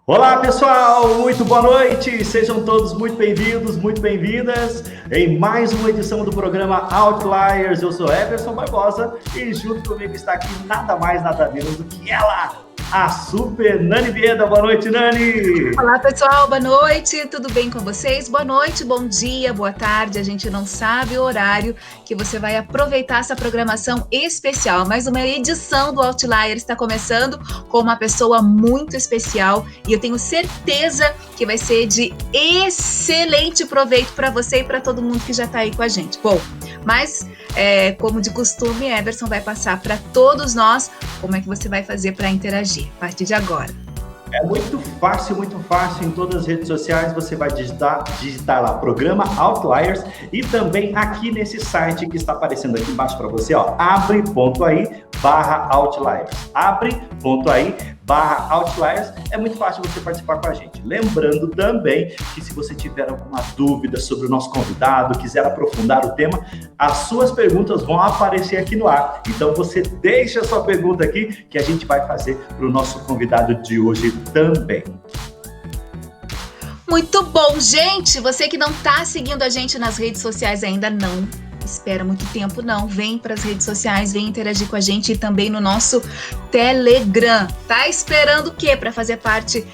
Olá, pessoal! Muito boa noite! Sejam todos muito bem-vindos, muito bem-vindas em mais uma edição do programa Outliers. Eu sou Everson Barbosa e junto comigo está aqui nada mais, nada menos do que ela, a Super Nani Bieda. Boa noite, Nani! Olá, pessoal, boa noite, tudo bem com vocês? Boa noite, bom dia, boa tarde. A gente não sabe o horário que você vai aproveitar essa programação especial, mas uma edição do Outliers está começando com uma pessoa muito especial e eu tenho certeza que vai ser de excelente proveito para você e para todo mundo que já está aí com a gente. Bom, mas como de costume, Everson vai passar para todos nós como é que você vai fazer para interagir a partir de agora. É muito fácil, em todas as redes sociais você vai digitar lá, programa Outliers, e também aqui nesse site que está aparecendo aqui embaixo para você, ó, abre.ai/Outliers, abre.ai/Outliers, é muito fácil você participar com a gente. Lembrando também que se você tiver alguma dúvida sobre o nosso convidado, quiser aprofundar o tema, as suas perguntas vão aparecer aqui no ar, então você deixa a sua pergunta aqui que a gente vai fazer para o nosso convidado de hoje também. Muito bom, gente! Você que não está seguindo a gente nas redes sociais ainda, não espera muito tempo, não. Vem para as redes sociais, vem interagir com a gente e também no nosso Telegram. Tá esperando o quê para fazer parte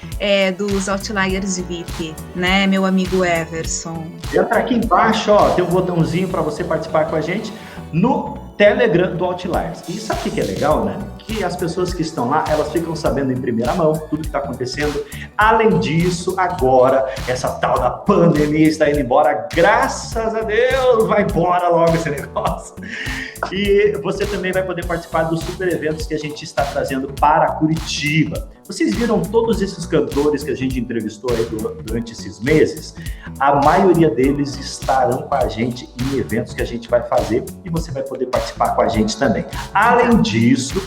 dos Outliers VIP, né, meu amigo Everson? Entra aqui embaixo, ó, tem um botãozinho para você participar com a gente no Telegram do Outliers. E sabe o que é legal, né? Que as pessoas que estão lá, elas ficam sabendo em primeira mão tudo que está acontecendo. Além disso, agora, essa tal da pandemia está indo embora, graças a Deus, vai embora logo esse negócio. E você também vai poder participar dos super eventos que a gente está trazendo para Curitiba. Vocês viram todos esses cantores que a gente entrevistou aí durante esses meses? A maioria deles estarão com a gente em eventos que a gente vai fazer e você vai poder participar com a gente também. Além disso,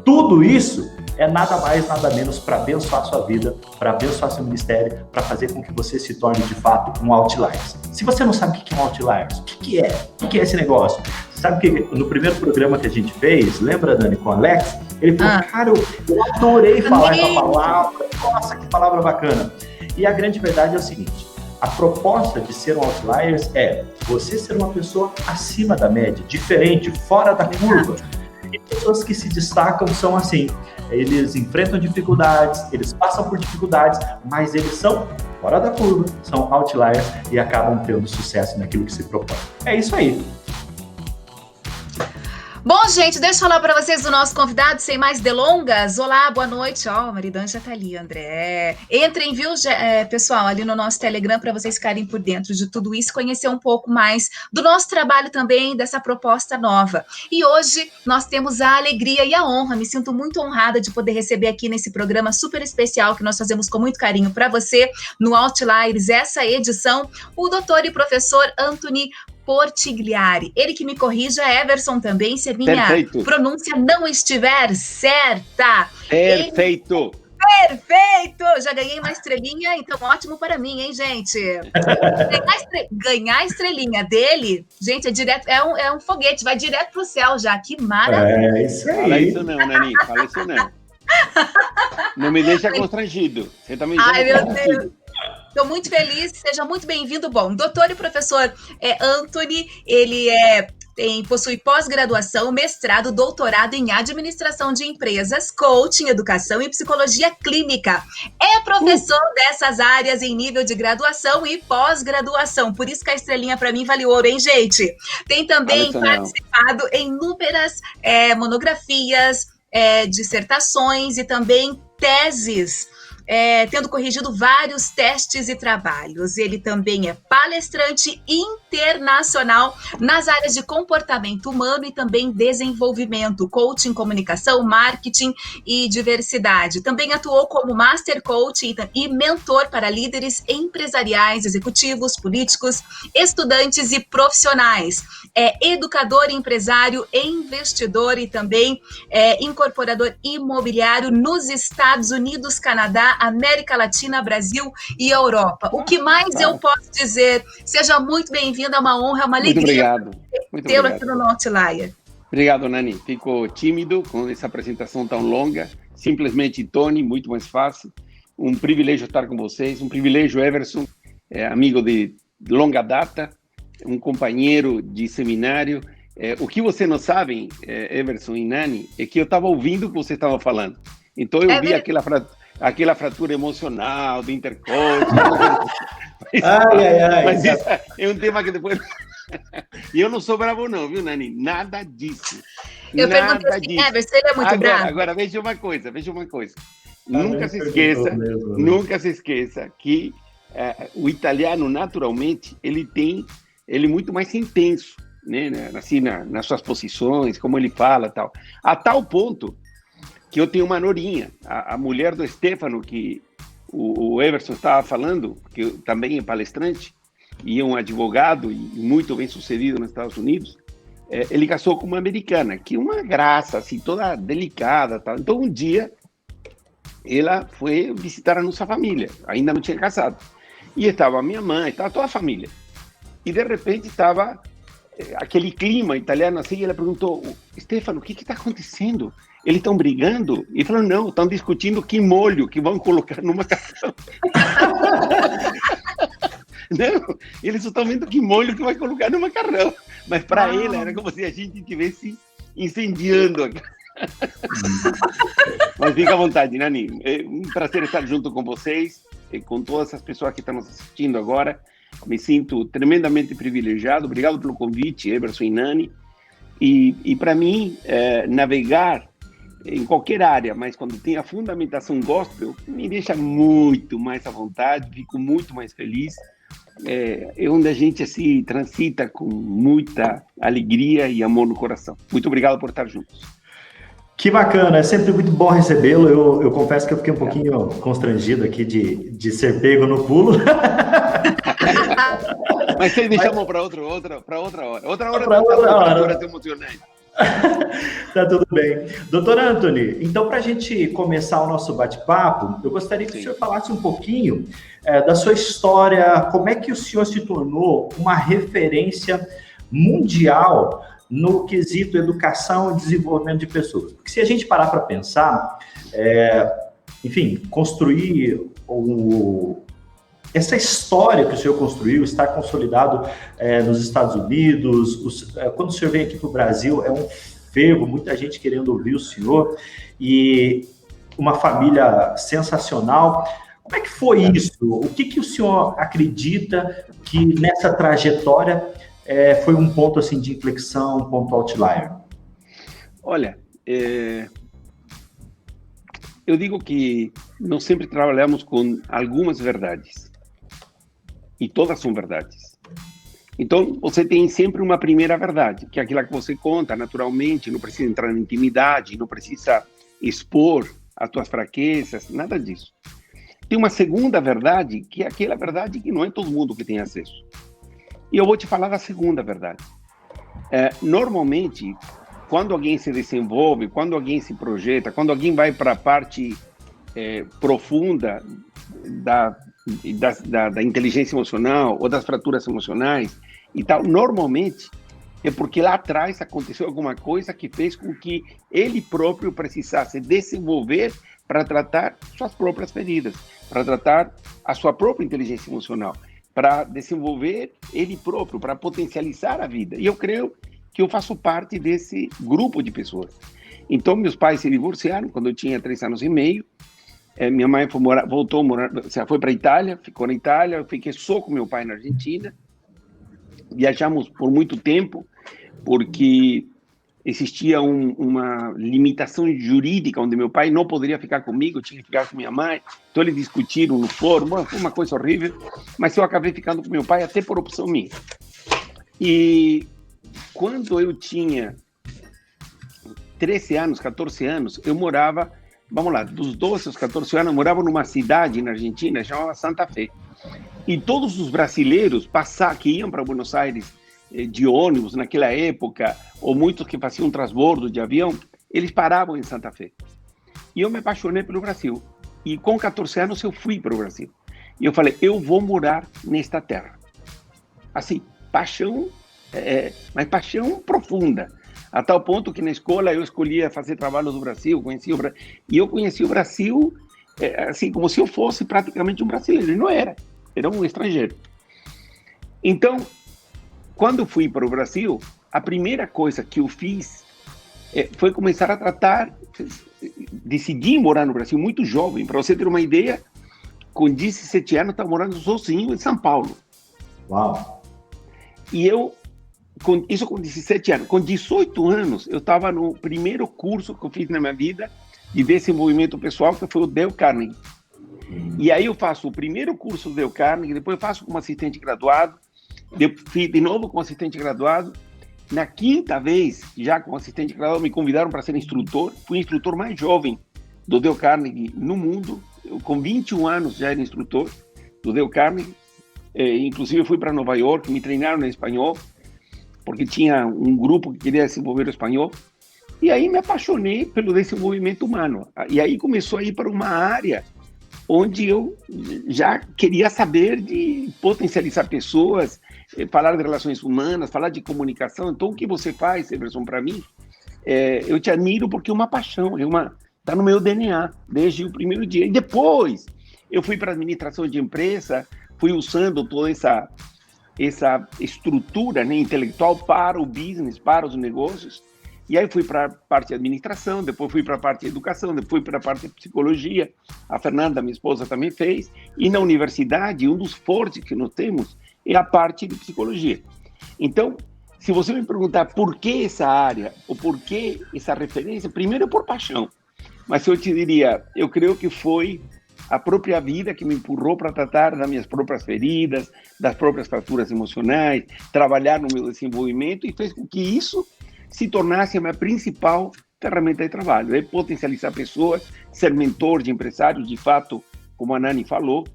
tudo isso é nada mais, nada menos para abençoar a sua vida, para abençoar seu ministério, para fazer com que você se torne de fato um Outliers. Se você não sabe o que é um Outliers, o que é? O que é esse negócio? Sabe que no primeiro programa que a gente fez, lembra, Dani, com o Alex? Ele falou, cara, eu adorei falar essa palavra, nossa, que palavra bacana. E a grande verdade é o seguinte, a proposta de ser um Outliers é você ser uma pessoa acima da média, diferente, fora da curva. E pessoas que se destacam são assim, eles enfrentam dificuldades, eles passam por dificuldades, mas eles são fora da curva, são Outliers e acabam tendo sucesso naquilo que se propõe. É isso aí. Bom, gente, deixa eu falar para vocês do nosso convidado, sem mais delongas. Olá, boa noite. Ó, o maridão já tá ali, André. Entrem, viu, pessoal, ali no nosso Telegram para vocês ficarem por dentro de tudo isso, conhecer um pouco mais do nosso trabalho também, dessa proposta nova. E hoje nós temos a alegria e a honra, me sinto muito honrada de poder receber aqui nesse programa super especial que nós fazemos com muito carinho para você, no Outliers, essa edição, o doutor e professor Anthony Portigliari. Ele que me corrija, Everson também, se a minha pronúncia não estiver certa. Perfeito! Perfeito! Já ganhei uma estrelinha, então ótimo para mim, hein, gente? Ganhar a estrelinha dele, gente, é um foguete, vai direto pro céu já, que maravilha! É isso aí. Fala isso não, Nani, fala isso não. Não me deixa constrangido. Você tá me deixando Ai, meu Deus! Estou muito feliz, seja muito bem-vindo. Bom, doutor e professor Anthony, ele possui pós-graduação, mestrado, doutorado em administração de empresas, coaching, educação e psicologia clínica. É professor dessas áreas em nível de graduação e pós-graduação. Por isso que a estrelinha para mim vale ouro, hein, gente? Tem também participado em inúmeras monografias, dissertações e também teses, tendo corrigido vários testes e trabalhos. Ele também é palestrante internacional nas áreas de comportamento humano e também desenvolvimento, coaching, comunicação, marketing e diversidade. Também atuou como Master Coach e mentor para líderes empresariais, executivos, políticos, estudantes e profissionais. É educador, empresário, investidor e também incorporador imobiliário nos Estados Unidos, Canadá, América Latina, Brasil e Europa. O que mais eu posso dizer? Seja muito bem-vindo, é uma honra, é uma alegria tê-lo aqui no Outlier. Obrigado, Nani. Fico tímido com essa apresentação tão longa. Simplesmente Tony, muito mais fácil. um privilégio estar com vocês, um privilégio, Everson, amigo de longa data, um companheiro de seminário. O que você não sabe, Everson e Nani, é que eu estava ouvindo o que você estava falando. Então eu vi aquela fratura emocional do intercoach. Mas isso é um tema que depois... E eu não sou bravo não, viu, Nani? Nada disso. Eu perguntei assim, Everson, ele é muito bravo? Agora, veja uma coisa. Nunca se esqueça que o italiano, naturalmente, ele é muito mais intenso, né? Assim, nas suas posições, como ele fala e tal. A tal ponto que eu tenho uma norinha, a mulher do Stefano, que o Everson estava falando, que também é palestrante, e é um advogado e muito bem sucedido nos Estados Unidos. Ele casou com uma americana, que é uma graça, assim, toda delicada, tal. Então, um dia, ela foi visitar a nossa família, ainda não tinha casado. E estava a minha mãe, estava toda a família. E, de repente, estava aquele clima italiano, assim, e ela perguntou, Stefano, o que está acontecendo? Eles estão brigando? E falou, não, estão discutindo que molho que vão colocar no macarrão. Não, eles só estão vendo que molho que vai colocar no macarrão. Mas para ela era como se a gente estivesse incendiando. Mas fica à vontade, Nani. É um prazer estar junto com vocês, com todas as pessoas que estão nos assistindo agora. Me sinto tremendamente privilegiado. Obrigado pelo convite, Everson e Nani. E para mim, navegar em qualquer área, mas quando tem a fundamentação gospel, me deixa muito mais à vontade, fico muito mais feliz. É onde a gente assim transita com muita alegria e amor no coração. Muito obrigado por estar juntos. Que bacana, é sempre muito bom recebê-lo. Eu confesso que eu fiquei um pouquinho constrangido aqui de ser pego no pulo. Mas vocês me chamam para outra hora. Outra hora emocionante. Tá tudo bem. Doutor Anthony, então para a gente começar o nosso bate-papo, eu gostaria que o senhor falasse um pouquinho da sua história, como é que o senhor se tornou uma referência mundial no quesito educação e desenvolvimento de pessoas. Porque se a gente parar para pensar, enfim, construir essa história que o senhor construiu, está consolidado nos Estados Unidos, quando o senhor vem aqui para o Brasil, é um fervo, muita gente querendo ouvir o senhor, e uma família sensacional. Como é que foi isso? O que o senhor acredita que nessa trajetória foi um ponto assim, de inflexão, um ponto outlier? Olha, eu digo que nós sempre trabalhamos com algumas verdades. E todas são verdades. Então, você tem sempre uma primeira verdade, que é aquela que você conta naturalmente, não precisa entrar na intimidade, não precisa expor as tuas fraquezas, nada disso. Tem uma segunda verdade, que é aquela verdade que não é todo mundo que tem acesso. E eu vou te falar da segunda verdade. Normalmente, quando alguém se desenvolve, quando alguém se projeta, quando alguém vai para a parte profunda da inteligência emocional ou das fraturas emocionais e tal, normalmente é porque lá atrás aconteceu alguma coisa que fez com que ele próprio precisasse desenvolver para tratar suas próprias feridas, para tratar a sua própria inteligência emocional, para desenvolver ele próprio, para potencializar a vida. E eu creio que eu faço parte desse grupo de pessoas. Então, meus pais se divorciaram quando eu tinha 3 anos e meio. Minha mãe voltou a morar, foi para a Itália, ficou na Itália, eu fiquei só com meu pai na Argentina. Viajamos por muito tempo, porque existia uma limitação jurídica, onde meu pai não poderia ficar comigo, tinha que ficar com minha mãe. Então eles discutiram no fórum, foi uma coisa horrível, mas eu acabei ficando com meu pai até por opção minha. E quando eu tinha 13 anos, 14 anos, eu morava, vamos lá, dos 12 aos 14 anos, eu morava numa cidade na Argentina, chamada Santa Fé. E todos os brasileiros que iam para Buenos Aires de ônibus naquela época, ou muitos que faziam transbordo de avião, eles paravam em Santa Fé. E eu me apaixonei pelo Brasil. E com 14 anos eu fui para o Brasil. E eu falei, eu vou morar nesta terra. Assim, paixão, mas paixão profunda. A tal ponto que na escola eu escolhia fazer trabalho do Brasil, e eu conheci o Brasil assim, como se eu fosse praticamente um brasileiro, e não era um estrangeiro. Então, quando fui para o Brasil, a primeira coisa que eu fiz foi começar a tratar, decidi morar no Brasil muito jovem. Para você ter uma ideia, com 17 anos, estava morando sozinho em São Paulo. Uau! E isso com 17 anos. Com 18 anos, eu estava no primeiro curso que eu fiz na minha vida de desenvolvimento pessoal, que foi o Dale Carnegie. E aí eu faço o primeiro curso do Dale Carnegie, depois eu faço como assistente graduado, fiz de novo como assistente graduado. Na quinta vez, já como assistente graduado, me convidaram para ser instrutor. Fui o instrutor mais jovem do Dale Carnegie no mundo. Eu, com 21 anos, já era instrutor do Dale Carnegie. Inclusive, eu fui para Nova York, me treinaram em espanhol, porque tinha um grupo que queria desenvolver o espanhol. E aí me apaixonei pelo desenvolvimento humano. E aí começou a ir para uma área onde eu já queria saber de potencializar pessoas, falar de relações humanas, falar de comunicação. Então, o que você faz, Everson, para mim, eu te admiro porque é uma paixão, está no meu DNA, desde o primeiro dia. E depois, eu fui para a administração de empresa, fui usando toda essa estrutura, né, intelectual para o business, para os negócios. E aí fui para a parte de administração, depois fui para a parte de educação, depois fui para a parte de psicologia. A Fernanda, minha esposa, também fez. E na universidade, um dos fortes que nós temos é a parte de psicologia. Então, se você me perguntar por que essa área, ou por que essa referência, primeiro por paixão. Mas eu te diria, eu creio que foi a própria vida que me empurrou para tratar das minhas próprias feridas, das próprias fraturas emocionais, trabalhar no meu desenvolvimento e fez com que isso se tornasse a minha principal ferramenta de trabalho. É potencializar pessoas, ser mentor de empresários, de fato, como a Nani falou.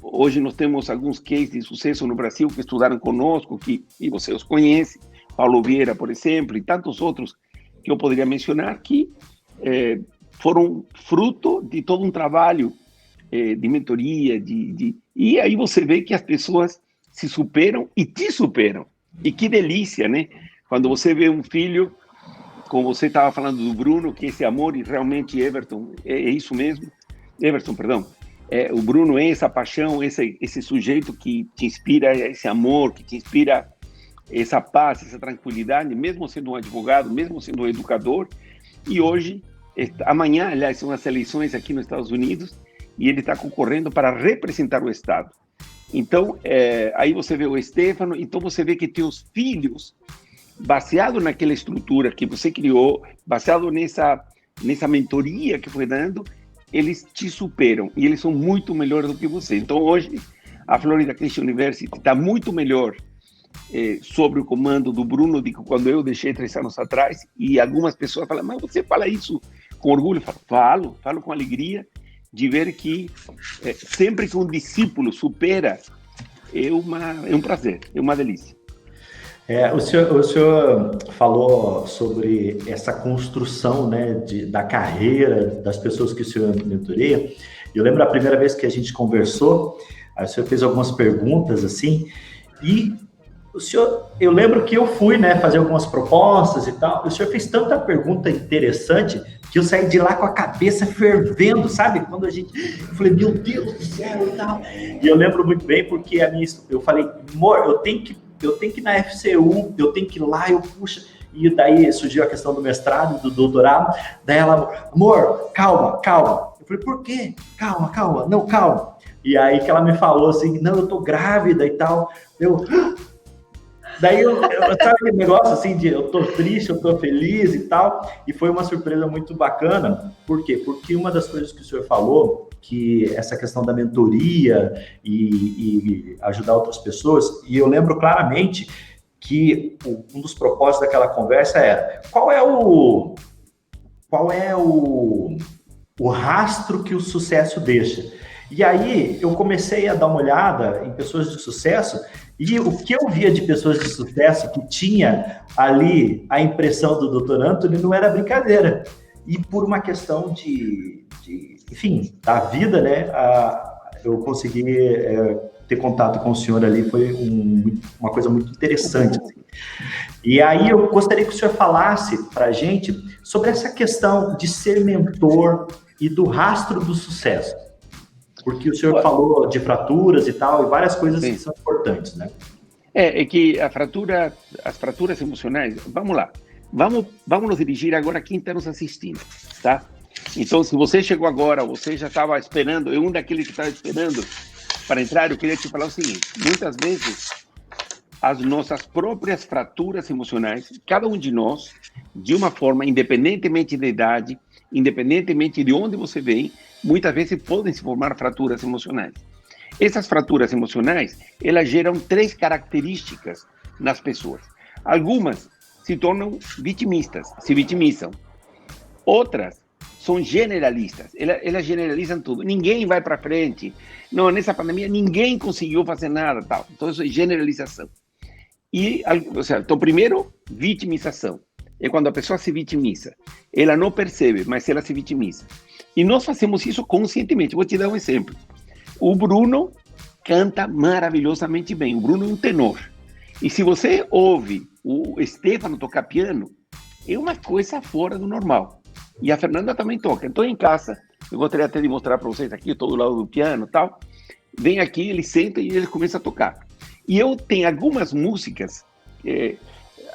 Hoje nós temos alguns cases de sucesso no Brasil que estudaram conosco, e você os conhece, Paulo Vieira, por exemplo, e tantos outros que eu poderia mencionar, que foram fruto de todo um trabalho de mentoria, e aí você vê que as pessoas se superam e te superam. E que delícia, né? Quando você vê um filho, como você estava falando do Bruno, que esse amor, e realmente Everton, é isso mesmo, Everton, perdão, o Bruno é essa paixão, esse sujeito que te inspira esse amor, que te inspira essa paz, essa tranquilidade, mesmo sendo um advogado, mesmo sendo um educador. E hoje, amanhã, aliás, são as eleições aqui nos Estados Unidos, e ele está concorrendo para representar o Estado. Então, aí você vê o Stefano, então você vê que teus filhos, baseado naquela estrutura que você criou, baseado nessa mentoria que foi dando, eles te superam e eles são muito melhores do que você. Então, hoje, a Florida Christian University está muito melhor sobre o comando do Bruno do que quando eu deixei 3 anos atrás. E algumas pessoas falam, mas você fala isso com orgulho? Eu falo com alegria de ver que sempre que um discípulo supera, é um prazer, é uma delícia. O senhor falou sobre essa construção, né, da carreira das pessoas que o senhor mentoreia. Eu lembro a primeira vez que a gente conversou, o senhor fez algumas perguntas assim, e eu lembro que eu fui, né, fazer algumas propostas e tal. O senhor fez tanta pergunta interessante que eu saí de lá com a cabeça fervendo, sabe? Quando eu falei, meu Deus do céu e tal. E eu lembro muito bem porque eu falei, amor, eu tenho que ir na FCU, eu tenho que ir lá, puxa. E daí surgiu a questão do mestrado, do doutorado. Daí ela, amor, calma. Eu falei, por quê? Calma, não, calma. E aí que ela me falou assim, não, eu tô grávida e tal. Daí eu sabe aquele negócio assim de eu tô triste, eu tô feliz e tal. E foi uma surpresa muito bacana. Por quê? Porque uma das coisas que o senhor falou, que essa questão da mentoria e ajudar outras pessoas, e eu lembro claramente que um dos propósitos daquela conversa era qual é o rastro que o sucesso deixa. E aí eu comecei a dar uma olhada em pessoas de sucesso, e o que eu via de pessoas de sucesso que tinha ali a impressão do Dr. Anthony não era brincadeira. E por uma questão enfim, da vida, né, eu consegui ter contato com o senhor ali, foi uma coisa muito interessante. Assim. E aí eu gostaria que o senhor falasse para a gente sobre essa questão de ser mentor e do rastro do sucesso? Porque o senhor falou de fraturas e tal, e várias coisas que são importantes, né? É que as fraturas emocionais, vamos lá, vamos nos dirigir agora a quem está nos assistindo, tá? Então, se você chegou agora, você já estava esperando, um daqueles que estava esperando para entrar, eu queria te falar o seguinte: muitas vezes, as nossas próprias fraturas emocionais, cada um de nós, de uma forma, independentemente da idade, independentemente de onde você vem, muitas vezes podem se formar fraturas emocionais. Essas fraturas emocionais, elas geram 3 características nas pessoas. Algumas se tornam vitimistas, se vitimizam. Outras são generalistas, elas generalizam tudo. Ninguém vai para frente. Não, nessa pandemia ninguém conseguiu fazer nada, tal. Então isso é generalização. Então, primeiro, vitimização. É quando a pessoa se vitimiza. Ela não percebe, mas ela se vitimiza. E nós fazemos isso conscientemente. Vou te dar um exemplo. O Bruno canta maravilhosamente bem. O Bruno é um tenor. E se você ouve o Stefano tocar piano, é uma coisa fora do normal. E a Fernanda também toca. Então, em casa, eu gostaria até de mostrar para vocês aqui, eu estou do lado do piano e tal. Vem aqui, ele senta e ele começa a tocar. E eu tenho algumas músicas,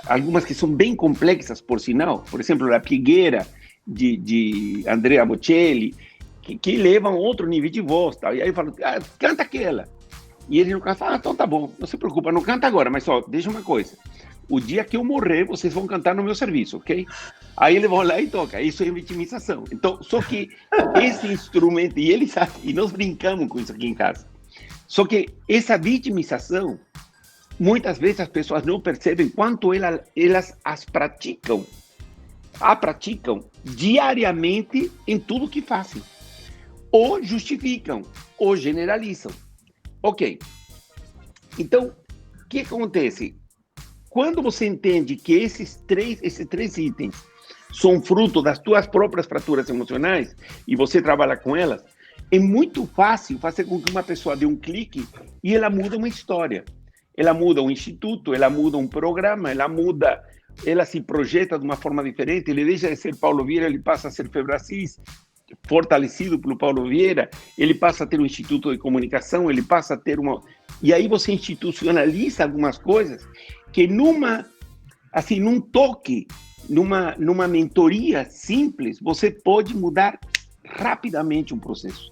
algumas que são bem complexas, por sinal. Por exemplo, La Pieghera, de Andrea Bocelli, que levam outro nível de voz. Tal. E aí eu falo, canta aquela. E ele no caso fala, então tá bom, não se preocupa, não canta agora, mas só, deixa uma coisa. O dia que eu morrer, vocês vão cantar no meu serviço, ok? Aí eles vão lá e tocam. Isso é vitimização. Então, só que esse instrumento, e ele sabe, e nós brincamos com isso aqui em casa. Só que essa vitimização, muitas vezes as pessoas não percebem quanto elas a praticam diariamente em tudo que fazem. Ou justificam, ou generalizam. Ok. Então, o que acontece? Quando você entende que esses três itens são fruto das tuas próprias fraturas emocionais e você trabalha com elas, é muito fácil fazer com que uma pessoa dê um clique e ela muda uma história. Ela muda um instituto, ela muda um programa, ela se projeta de uma forma diferente, ele deixa de ser Paulo Vieira, ele passa a ser Febracis, fortalecido pelo Paulo Vieira, ele passa a ter um instituto de comunicação, ele passa a ter uma... E aí você institucionaliza algumas coisas que num toque, numa mentoria simples, você pode mudar rapidamente um processo.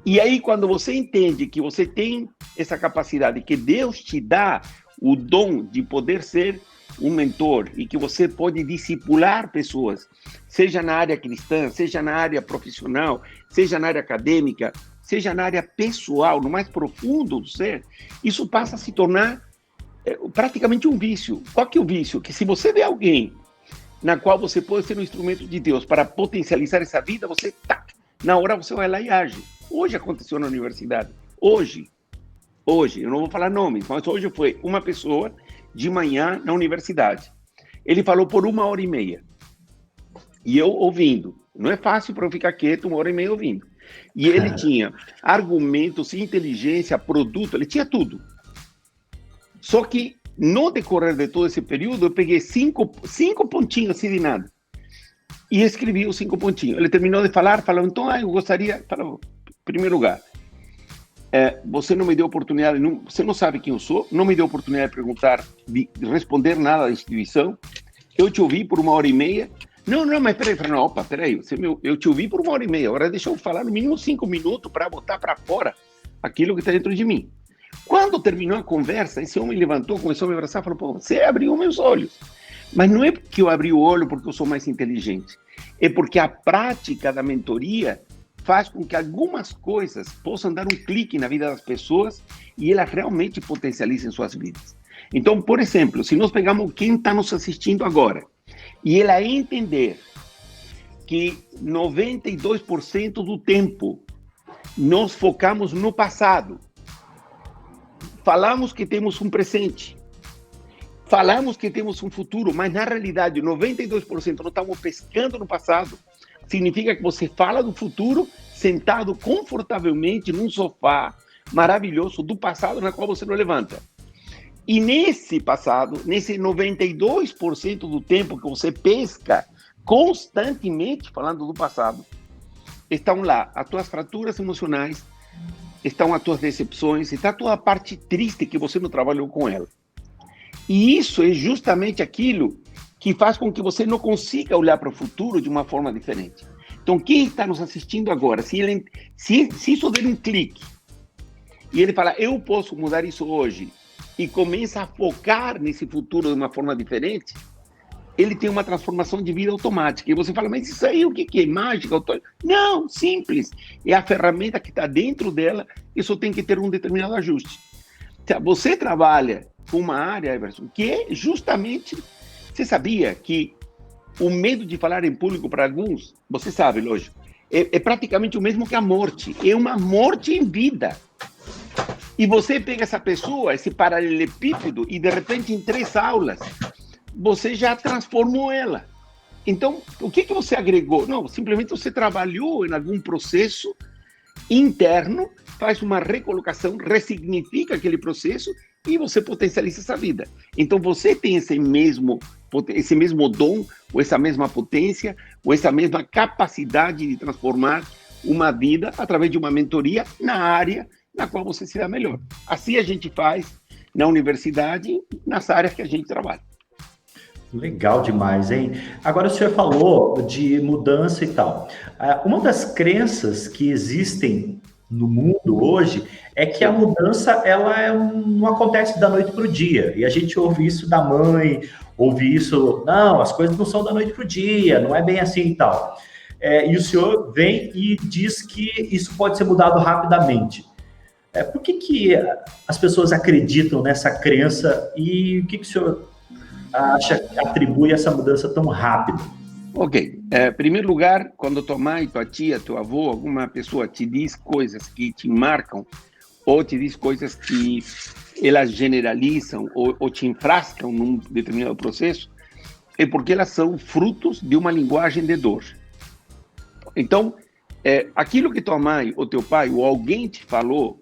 E aí, quando você entende que você tem essa capacidade, que Deus te dá o dom de poder ser um mentor e que você pode discipular pessoas, seja na área cristã, seja na área profissional, seja na área acadêmica, seja na área pessoal, no mais profundo do ser, isso passa a se tornar praticamente um vício. Qual que é o vício? Que se você vê alguém na qual você pode ser um instrumento de Deus para potencializar essa vida, você, na hora você vai lá e age. Hoje aconteceu na universidade. Hoje, eu não vou falar nomes, mas hoje foi uma pessoa de manhã na universidade. Ele falou por 1h30. E eu ouvindo. Não é fácil para eu ficar quieto 1h30 ouvindo. E ele tinha argumentos, inteligência, produto, ele tinha tudo. Só que no decorrer de todo esse período, eu peguei cinco pontinhos assim de nada. E escrevi os 5 pontinhos. Ele terminou de falar, falou, então, eu gostaria... Falou, em primeiro lugar, você não me deu oportunidade, você não sabe quem eu sou, não me deu oportunidade de perguntar, de responder nada da instituição, eu te ouvi por 1h30, não, mas peraí, eu te ouvi por 1h30, agora deixa eu falar no mínimo 5 minutos para botar para fora aquilo que está dentro de mim. Quando terminou a conversa, esse homem levantou, começou a me abraçar e falou, pô, você abriu meus olhos. Mas não é porque eu abri o olho porque eu sou mais inteligente, é porque a prática da mentoria faz com que algumas coisas possam dar um clique na vida das pessoas e elas realmente potencializem suas vidas. Então, por exemplo, se nós pegamos quem está nos assistindo agora e ela entender que 92% do tempo nós focamos no passado, falamos que temos um presente, falamos que temos um futuro, mas na realidade 92% nós estamos pescando no passado, significa que você fala do futuro sentado confortavelmente num sofá maravilhoso do passado na qual você não levanta. E nesse passado, nesse 92% do tempo que você pesca constantemente falando do passado, estão lá as tuas fraturas emocionais, estão as tuas decepções, está toda a parte triste que você não trabalhou com ela. E isso é justamente aquilo que faz com que você não consiga olhar para o futuro de uma forma diferente. Então, quem está nos assistindo agora, se isso der um clique, e ele fala, eu posso mudar isso hoje, e começa a focar nesse futuro de uma forma diferente, ele tem uma transformação de vida automática. E você fala, mas isso aí o que é? Mágica? Não, simples. É a ferramenta que está dentro dela e só tem que ter um determinado ajuste. Você trabalha com uma área, Everson, que é justamente... Você sabia que o medo de falar em público para alguns, você sabe, lógico, é praticamente o mesmo que a morte. É uma morte em vida. E você pega essa pessoa, esse paralelepípedo, e de repente em 3 aulas, você já transformou ela. Então, o que você agregou? Não, simplesmente você trabalhou em algum processo interno, faz uma recolocação, ressignifica aquele processo e você potencializa essa vida. Então, você tem esse mesmo dom, ou essa mesma potência, ou essa mesma capacidade de transformar uma vida através de uma mentoria na área na qual você se dá melhor. Assim a gente faz na universidade, nas áreas que a gente trabalha. Legal demais, hein? Agora o senhor falou de mudança e tal. Uma das crenças que existem no mundo hoje é que a mudança não acontece da noite para o dia. E a gente ouve isso da mãe, ouve isso, não, as coisas não são da noite para o dia, não é bem assim e tal. E o senhor vem e diz que isso pode ser mudado rapidamente. Por que as pessoas acreditam nessa crença e o que o senhor acha que atribui essa mudança tão rápida? Ok. Em primeiro lugar, quando tua mãe, tua tia, teu avô, alguma pessoa te diz coisas que te marcam, ou te diz coisas que elas generalizam ou te enfrascam num determinado processo, é porque elas são frutos de uma linguagem de dor. Então, aquilo que tua mãe, ou teu pai, ou alguém te falou,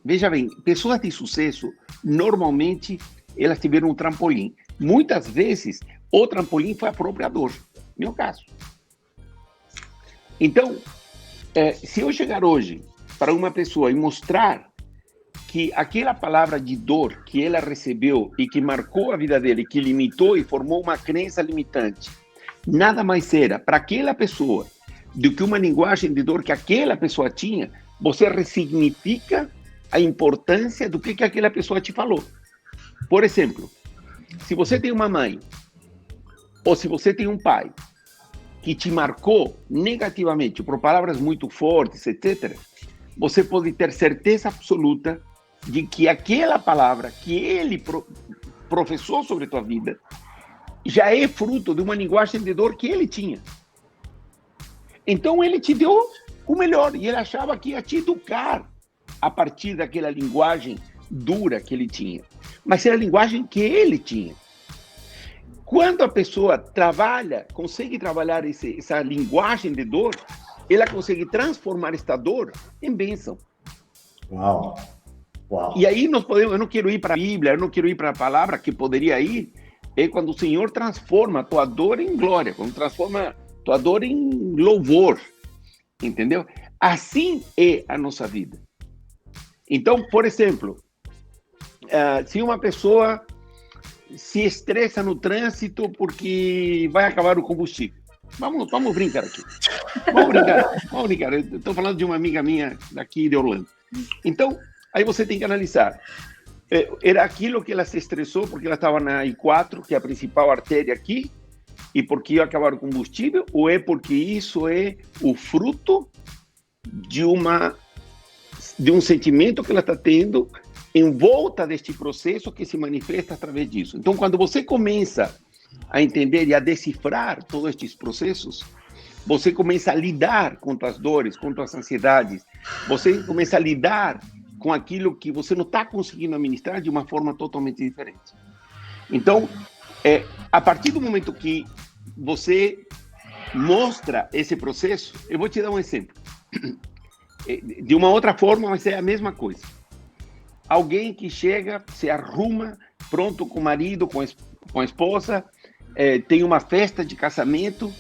veja bem, pessoas de sucesso, normalmente, elas tiveram um trampolim. Muitas vezes, o trampolim foi a própria dor. Meu caso. Então, se eu chegar hoje para uma pessoa e mostrar que aquela palavra de dor que ela recebeu e que marcou a vida dele, que limitou e formou uma crença limitante, nada mais era para aquela pessoa do que uma linguagem de dor que aquela pessoa tinha, você ressignifica a importância do que aquela pessoa te falou. Por exemplo, se você tem uma mãe, ou se você tem um pai, que te marcou negativamente, por palavras muito fortes, etc., você pode ter certeza absoluta de que aquela palavra que ele professou sobre a tua vida já é fruto de uma linguagem de dor que ele tinha. Então ele te deu o melhor, e ele achava que ia te educar a partir daquela linguagem dura que ele tinha. Mas era a linguagem que ele tinha. Quando a pessoa consegue trabalhar essa linguagem de dor, ela consegue transformar esta dor em bênção. Uau! Uau. E aí eu não quero ir para a Bíblia, eu não quero ir para a palavra, que poderia ir, é quando o Senhor transforma a tua dor em glória, quando transforma a tua dor em louvor, entendeu? Assim é a nossa vida. Então, por exemplo, se uma pessoa se estressa no trânsito porque vai acabar o combustível. Vamos brincar aqui. Vamos brincar. Eu estou falando de uma amiga minha daqui de Orlando. Então, aí você tem que analisar. Era aquilo que ela se estressou porque ela estava na I4, que é a principal artéria aqui, e porque ia acabar o combustível, ou é porque isso é o fruto de um sentimento que ela está tendo em volta deste processo que se manifesta através disso. Então, quando você começa a entender e a decifrar todos estes processos, você começa a lidar com tuas dores, com tuas ansiedades, você começa a lidar com aquilo que você não está conseguindo administrar de uma forma totalmente diferente. Então, a partir do momento que você mostra esse processo, eu vou te dar um exemplo. De uma outra forma, mas é a mesma coisa. Alguém que chega, se arruma, pronto com o marido, com a esposa, tem uma festa de casamento,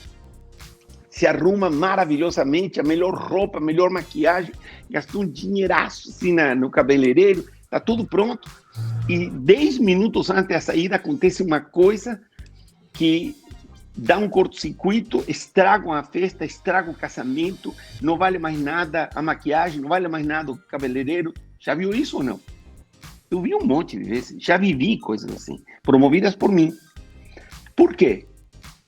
se arruma maravilhosamente, a melhor roupa, a melhor maquiagem, gastou um dinheiraço assim no cabeleireiro, está tudo pronto. E 10 minutos antes da saída acontece uma coisa que dá um curto-circuito, estraga a festa, estraga o casamento, não vale mais nada a maquiagem, não vale mais nada o cabeleireiro. Já viu isso ou não? Eu vi um monte de vezes, já vivi coisas assim, promovidas por mim. Por quê?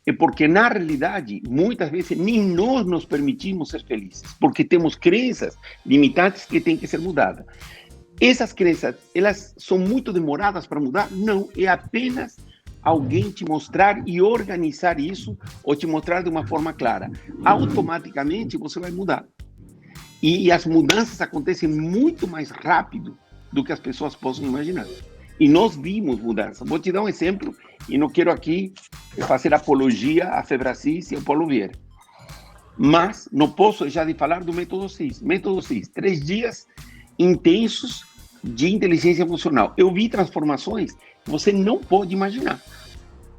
É porque, na realidade, muitas vezes nem nós nos permitimos ser felizes, porque temos crenças limitantes que têm que ser mudadas. Essas crenças, elas são muito demoradas para mudar? Não, é apenas alguém te mostrar e organizar isso, ou te mostrar de uma forma clara. Automaticamente você vai mudar. E as mudanças acontecem muito mais rápido do que as pessoas possam imaginar. E nós vimos mudança. Vou te dar um exemplo, e não quero aqui fazer apologia à Febracis e ao Paulo Vieira. Mas não posso deixar de falar do Método CIS. Método CIS, 3 dias intensos de inteligência emocional. Eu vi transformações que você não pode imaginar.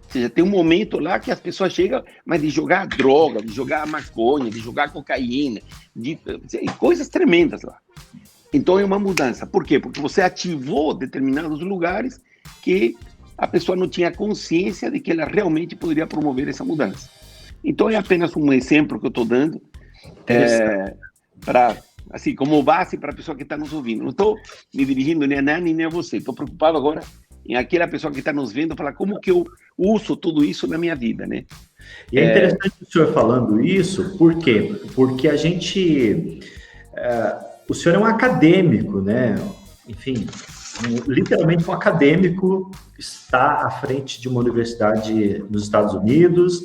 Ou seja, tem um momento lá que as pessoas chegam, mas de jogar droga, de jogar maconha, de jogar cocaína, de coisas tremendas lá. Então é uma mudança. Por quê? Porque você ativou determinados lugares que a pessoa não tinha consciência de que ela realmente poderia promover essa mudança. Então é apenas um exemplo que eu estou dando para, assim, como base para a pessoa que está nos ouvindo. Não estou me dirigindo nem a Nani nem a você. Estou preocupado agora em aquela pessoa que está nos vendo, falar como que eu uso tudo isso na minha vida, né? E é interessante o senhor falando isso, por quê? Porque a gente... o senhor é um acadêmico, né? Enfim, literalmente um acadêmico, está à frente de uma universidade nos Estados Unidos,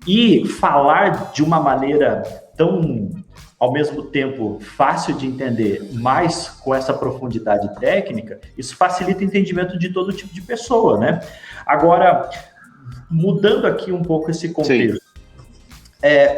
e falar de uma maneira tão, ao mesmo tempo, fácil de entender, mas com essa profundidade técnica, isso facilita o entendimento de todo tipo de pessoa, né? Agora, mudando aqui um pouco esse contexto,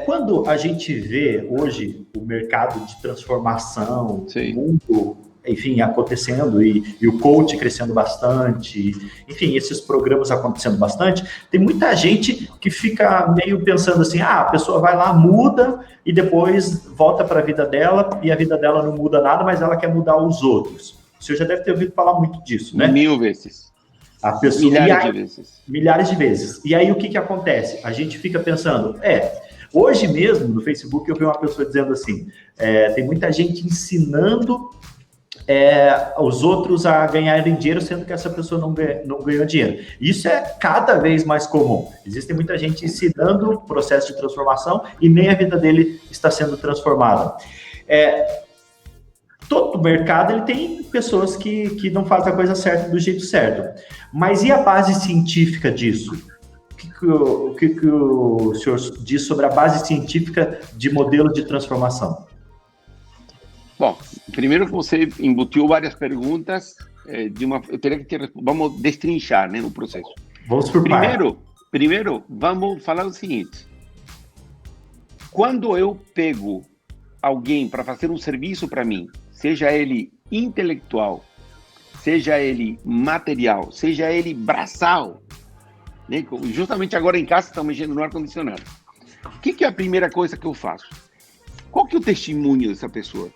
quando a gente vê hoje o mercado de transformação, Sim. o mundo, enfim, acontecendo e o coach crescendo bastante, enfim, esses programas acontecendo bastante, tem muita gente que fica meio pensando assim, a pessoa vai lá, muda e depois volta para a vida dela e a vida dela não muda nada, mas ela quer mudar os outros. O senhor já deve ter ouvido falar muito disso, né? 1000 vezes. A pessoa, Milhares de vezes. Milhares de vezes. E aí o que acontece? A gente fica pensando, hoje mesmo no Facebook eu vi uma pessoa dizendo assim, tem muita gente ensinando os outros a ganharem dinheiro, sendo que essa pessoa não ganhou dinheiro. Isso é cada vez mais comum. Existe muita gente ensinando o processo de transformação e nem a vida dele está sendo transformada. Todo mercado ele tem pessoas que não fazem a coisa certa do jeito certo. Mas e a base científica disso? O que o senhor diz sobre a base científica de modelo de transformação? Bom, primeiro que você embutiu várias perguntas, eu teria que vamos destrinchar, né, no processo. Vamos por primeiro, vamos falar o seguinte. Quando eu pego alguém para fazer um serviço para mim, seja ele intelectual, seja ele material, seja ele braçal, né? Justamente agora em casa estamos mexendo no ar-condicionado. O que é a primeira coisa que eu faço? Qual que é o testemunho dessa pessoa?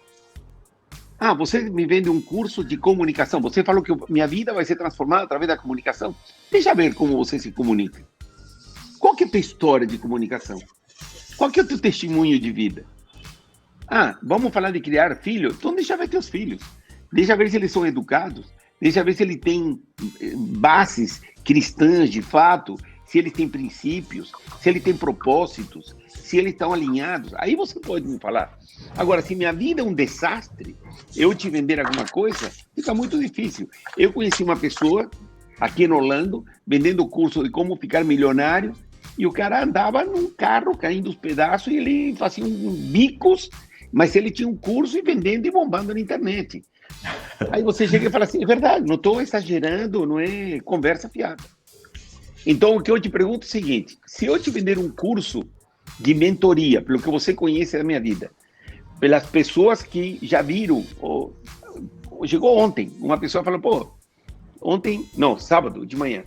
Você me vende um curso de comunicação, você falou que minha vida vai ser transformada através da comunicação. Deixa eu ver como você se comunica. Qual que é a tua história de comunicação? Qual que é o teu testemunho de vida? Vamos falar de criar filhos? Então deixa ver teus filhos. Deixa ver se eles são educados. Deixa ver se eles têm bases cristãs de fato, se eles têm princípios, se eles têm propósitos, se eles estão alinhados. Aí você pode me falar. Agora, se minha vida é um desastre, eu te vender alguma coisa, fica muito difícil. Eu conheci uma pessoa aqui em Orlando, vendendo o curso de como ficar milionário, e o cara andava num carro caindo os pedaços e ele fazia bicos, mas ele tinha um curso e vendendo e bombando na internet. Aí você chega e fala assim, é verdade, não estou exagerando, não é conversa fiada. Então, o que eu te pergunto é o seguinte, se eu te vender um curso de mentoria, pelo que você conhece da minha vida, pelas pessoas que já viram, chegou ontem, uma pessoa falou, sábado de manhã,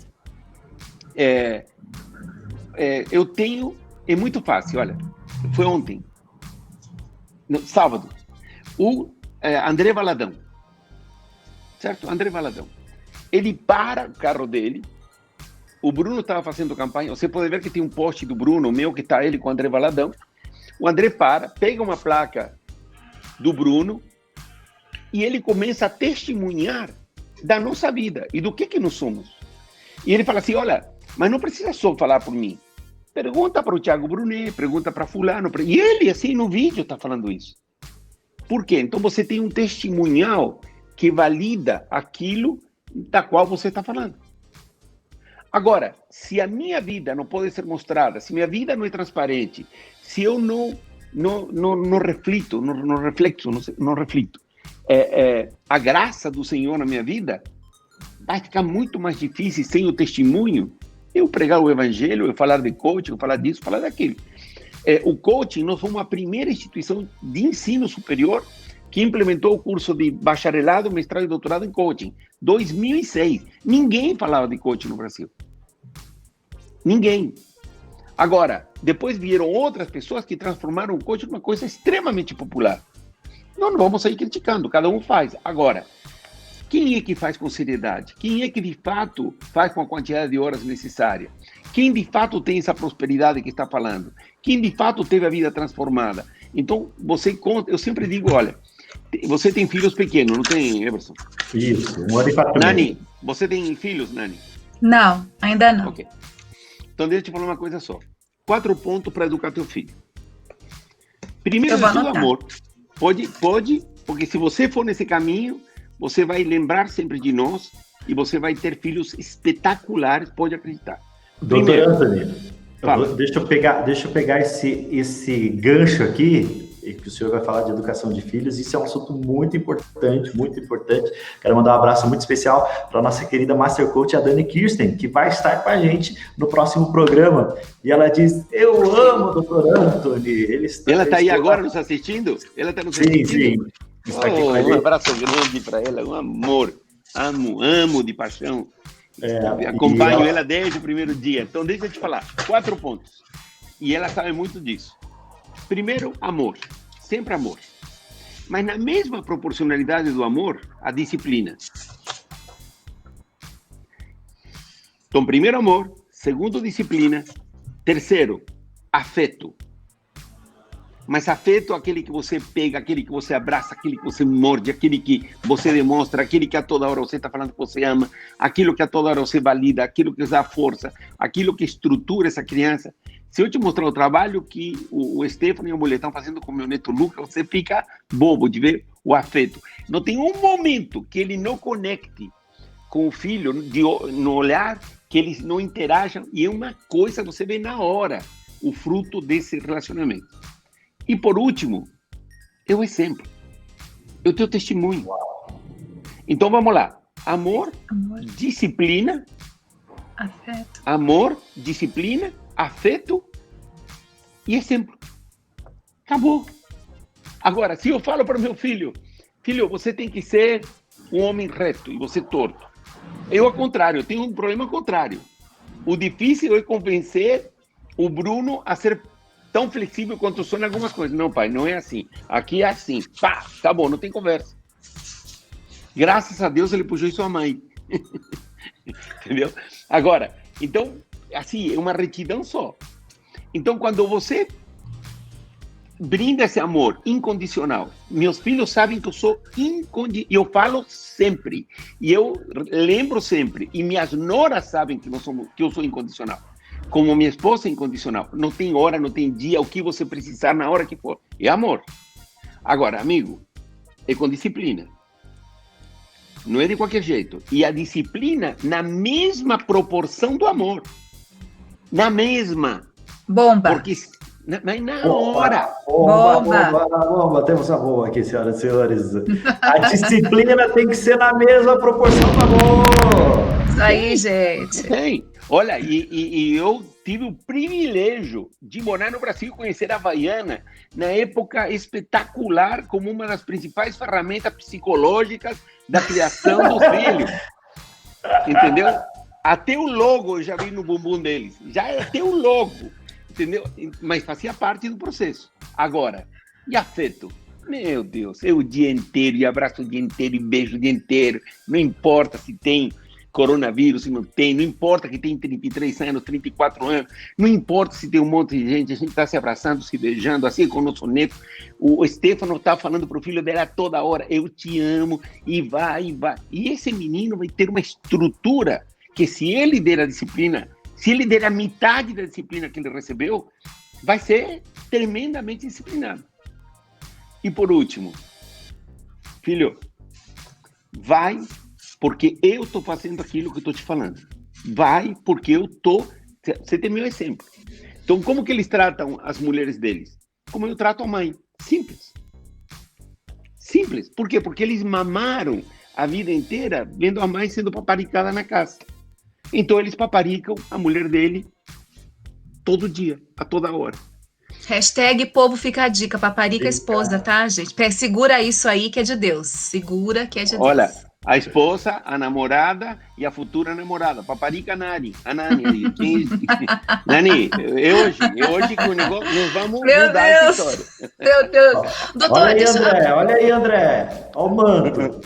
eu tenho, é muito fácil, olha, foi ontem, no, sábado, o André Valadão, certo? André Valadão. Ele para o carro dele, o Bruno estava fazendo campanha, você pode ver que tem um post do Bruno, meu, que está ele com o André Valadão. O André para, pega uma placa do Bruno e ele começa a testemunhar da nossa vida e do que nós somos. E ele fala assim, olha, mas não precisa só falar por mim. Pergunta para o Thiago Brunet, pergunta para fulano. E ele, assim, no vídeo está falando isso. Por quê? Então você tem um testemunhal que valida aquilo da qual você está falando. Agora, se a minha vida não pode ser mostrada, se minha vida não é transparente, se eu não reflito a graça do Senhor na minha vida, vai ficar muito mais difícil sem o testemunho eu pregar o evangelho, eu falar de coaching, eu falar disso, falar daquilo. O coaching, nós fomos a primeira instituição de ensino superior que implementou o curso de bacharelado, mestrado e doutorado em coaching. 2006. Ninguém falava de coaching no Brasil. Ninguém. Agora, depois vieram outras pessoas que transformaram o coaching numa coisa extremamente popular. Não vamos sair criticando, cada um faz. Agora, quem é que faz com seriedade? Quem é que de fato faz com a quantidade de horas necessária? Quem de fato tem essa prosperidade que está falando? Quem de fato teve a vida transformada? Então, você conta, eu sempre digo, olha, você tem filhos pequenos, não tem, Everson? Isso, 1 ano e 4 meses. Nani, você tem filhos, Nani? Não, ainda não. Ok. Então, deixa eu te falar uma coisa só. 4 pontos para educar teu filho. Primeiro de tudo, amor. Pode, porque se você for nesse caminho, você vai lembrar sempre de nós e você vai ter filhos espetaculares, pode acreditar. Doutor Anthony, deixa eu pegar esse gancho aqui, que o senhor vai falar de educação de filhos. Isso é um assunto muito importante, muito importante. Quero mandar um abraço muito especial para a nossa querida Master Coach, a Dani Kirsten, que vai estar com a gente no próximo programa. E ela diz, eu amo o doutor Anthony. Ela está aí agora nos assistindo? Ela está nos assistindo? Sim. Está aqui com a gente. Um abraço grande para ela, um amor. Amo de paixão. Acompanho ela desde o primeiro dia. Então, deixa eu te falar. 4 pontos. E ela sabe muito disso. Primeiro, amor. Sempre amor. Mas na mesma proporcionalidade do amor, a disciplina. Então, primeiro, amor. Segundo, disciplina. Terceiro, afeto. Mas afeto é aquele que você pega, aquele que você abraça, aquele que você morde, aquele que você demonstra, aquele que a toda hora você está falando que você ama, aquilo que a toda hora você valida, aquilo que dá força, aquilo que estrutura essa criança. Se eu te mostrar o trabalho que o Stefano e o Mulher estão fazendo com o meu neto Lucas, você fica bobo de ver o afeto. Não tem um momento que ele não conecte com o filho, no olhar, que eles não interajam, e é uma coisa que você vê na hora, o fruto desse relacionamento. E por último, é o exemplo. É o teu testemunho. Então vamos lá. Amor, disciplina. Afeto. Amor, disciplina, afeto e exemplo. Acabou. Agora, se eu falo para o meu filho, você tem que ser um homem reto e você torto. Eu, ao contrário, eu tenho um problema contrário. O difícil é convencer o Bruno a ser tão flexível quanto sou em algumas coisas. Não, pai, não é assim. Aqui é assim. Pá, tá bom, não tem conversa. Graças a Deus ele puxou isso à mãe. Entendeu? Agora, então, assim, é uma retidão só. Então, quando você brinda esse amor incondicional, meus filhos sabem que eu sou incondicional. Eu falo sempre. E eu lembro sempre. E minhas noras sabem que eu sou incondicional. Como minha esposa é incondicional. Não tem hora, não tem dia, o que você precisar na hora que for. É amor. Agora, amigo, é com disciplina. Não é de qualquer jeito. E a disciplina na mesma proporção do amor. Na mesma. Bomba. Porque na hora. Bomba. Temos a bomba aqui, senhoras e senhores. A disciplina tem que ser na mesma proporção do amor. Isso aí, gente. Tem. Olha, e eu tive o privilégio de morar no Brasil e conhecer a Havaiana na época espetacular como uma das principais ferramentas psicológicas da criação dos filhos. Entendeu? Até o logo eu já vi no bumbum deles. Já até o logo. entendeu? Mas fazia parte do processo. Agora, e afeto? Meu Deus, eu o dia inteiro, e abraço o dia inteiro, e beijo o dia inteiro, não importa se tem coronavírus, se não tem, não importa que tem 33 anos, 34 anos, não importa se tem um monte de gente, a gente está se abraçando, se beijando, assim com o nosso neto. O Stefano está falando para o filho dela toda hora, eu te amo, e vai, e vai. E esse menino vai ter uma estrutura que, se ele der a disciplina, se ele der a metade da disciplina que ele recebeu, vai ser tremendamente disciplinado. E por último, filho, vai porque eu estou fazendo aquilo que eu estou te falando. Vai porque eu estou... Você tem meu exemplo. Então, como que eles tratam as mulheres deles? Como eu trato a mãe. Simples. Simples. Por quê? Porque eles mamaram a vida inteira vendo a mãe sendo paparicada na casa. Então, eles paparicam a mulher dele todo dia, a toda hora. Hashtag povo fica a dica, paparica esposa, tá, gente? Segura isso aí que é de Deus. Segura que é de Deus. Olha, a esposa, a namorada e a futura namorada. Paparica Nani. A Nani. Nani, é hoje que nós vamos mudar essa história. Meu Deus. Doutora, olha aí, André. Olha o manto.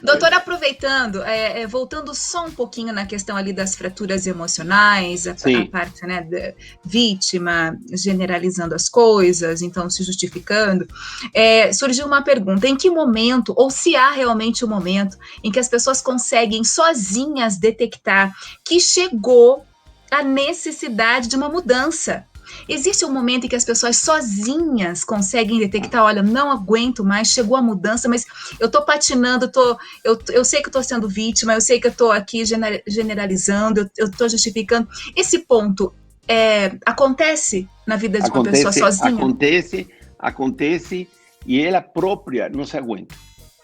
Doutora, aproveitando, voltando só um pouquinho na questão ali das fraturas emocionais, a parte, né, da vítima, generalizando as coisas, então se justificando, surgiu uma pergunta, em que momento, ou se há realmente um momento, em que as pessoas conseguem sozinhas detectar que chegou a necessidade de uma mudança? Existe um momento em que as pessoas sozinhas conseguem detectar, olha, não aguento mais, chegou a mudança, mas eu estou patinando, eu sei que eu estou sendo vítima, eu sei que eu estou aqui generalizando, eu estou justificando. Esse ponto acontece na vida de uma pessoa sozinha? Acontece e ela própria não se aguenta.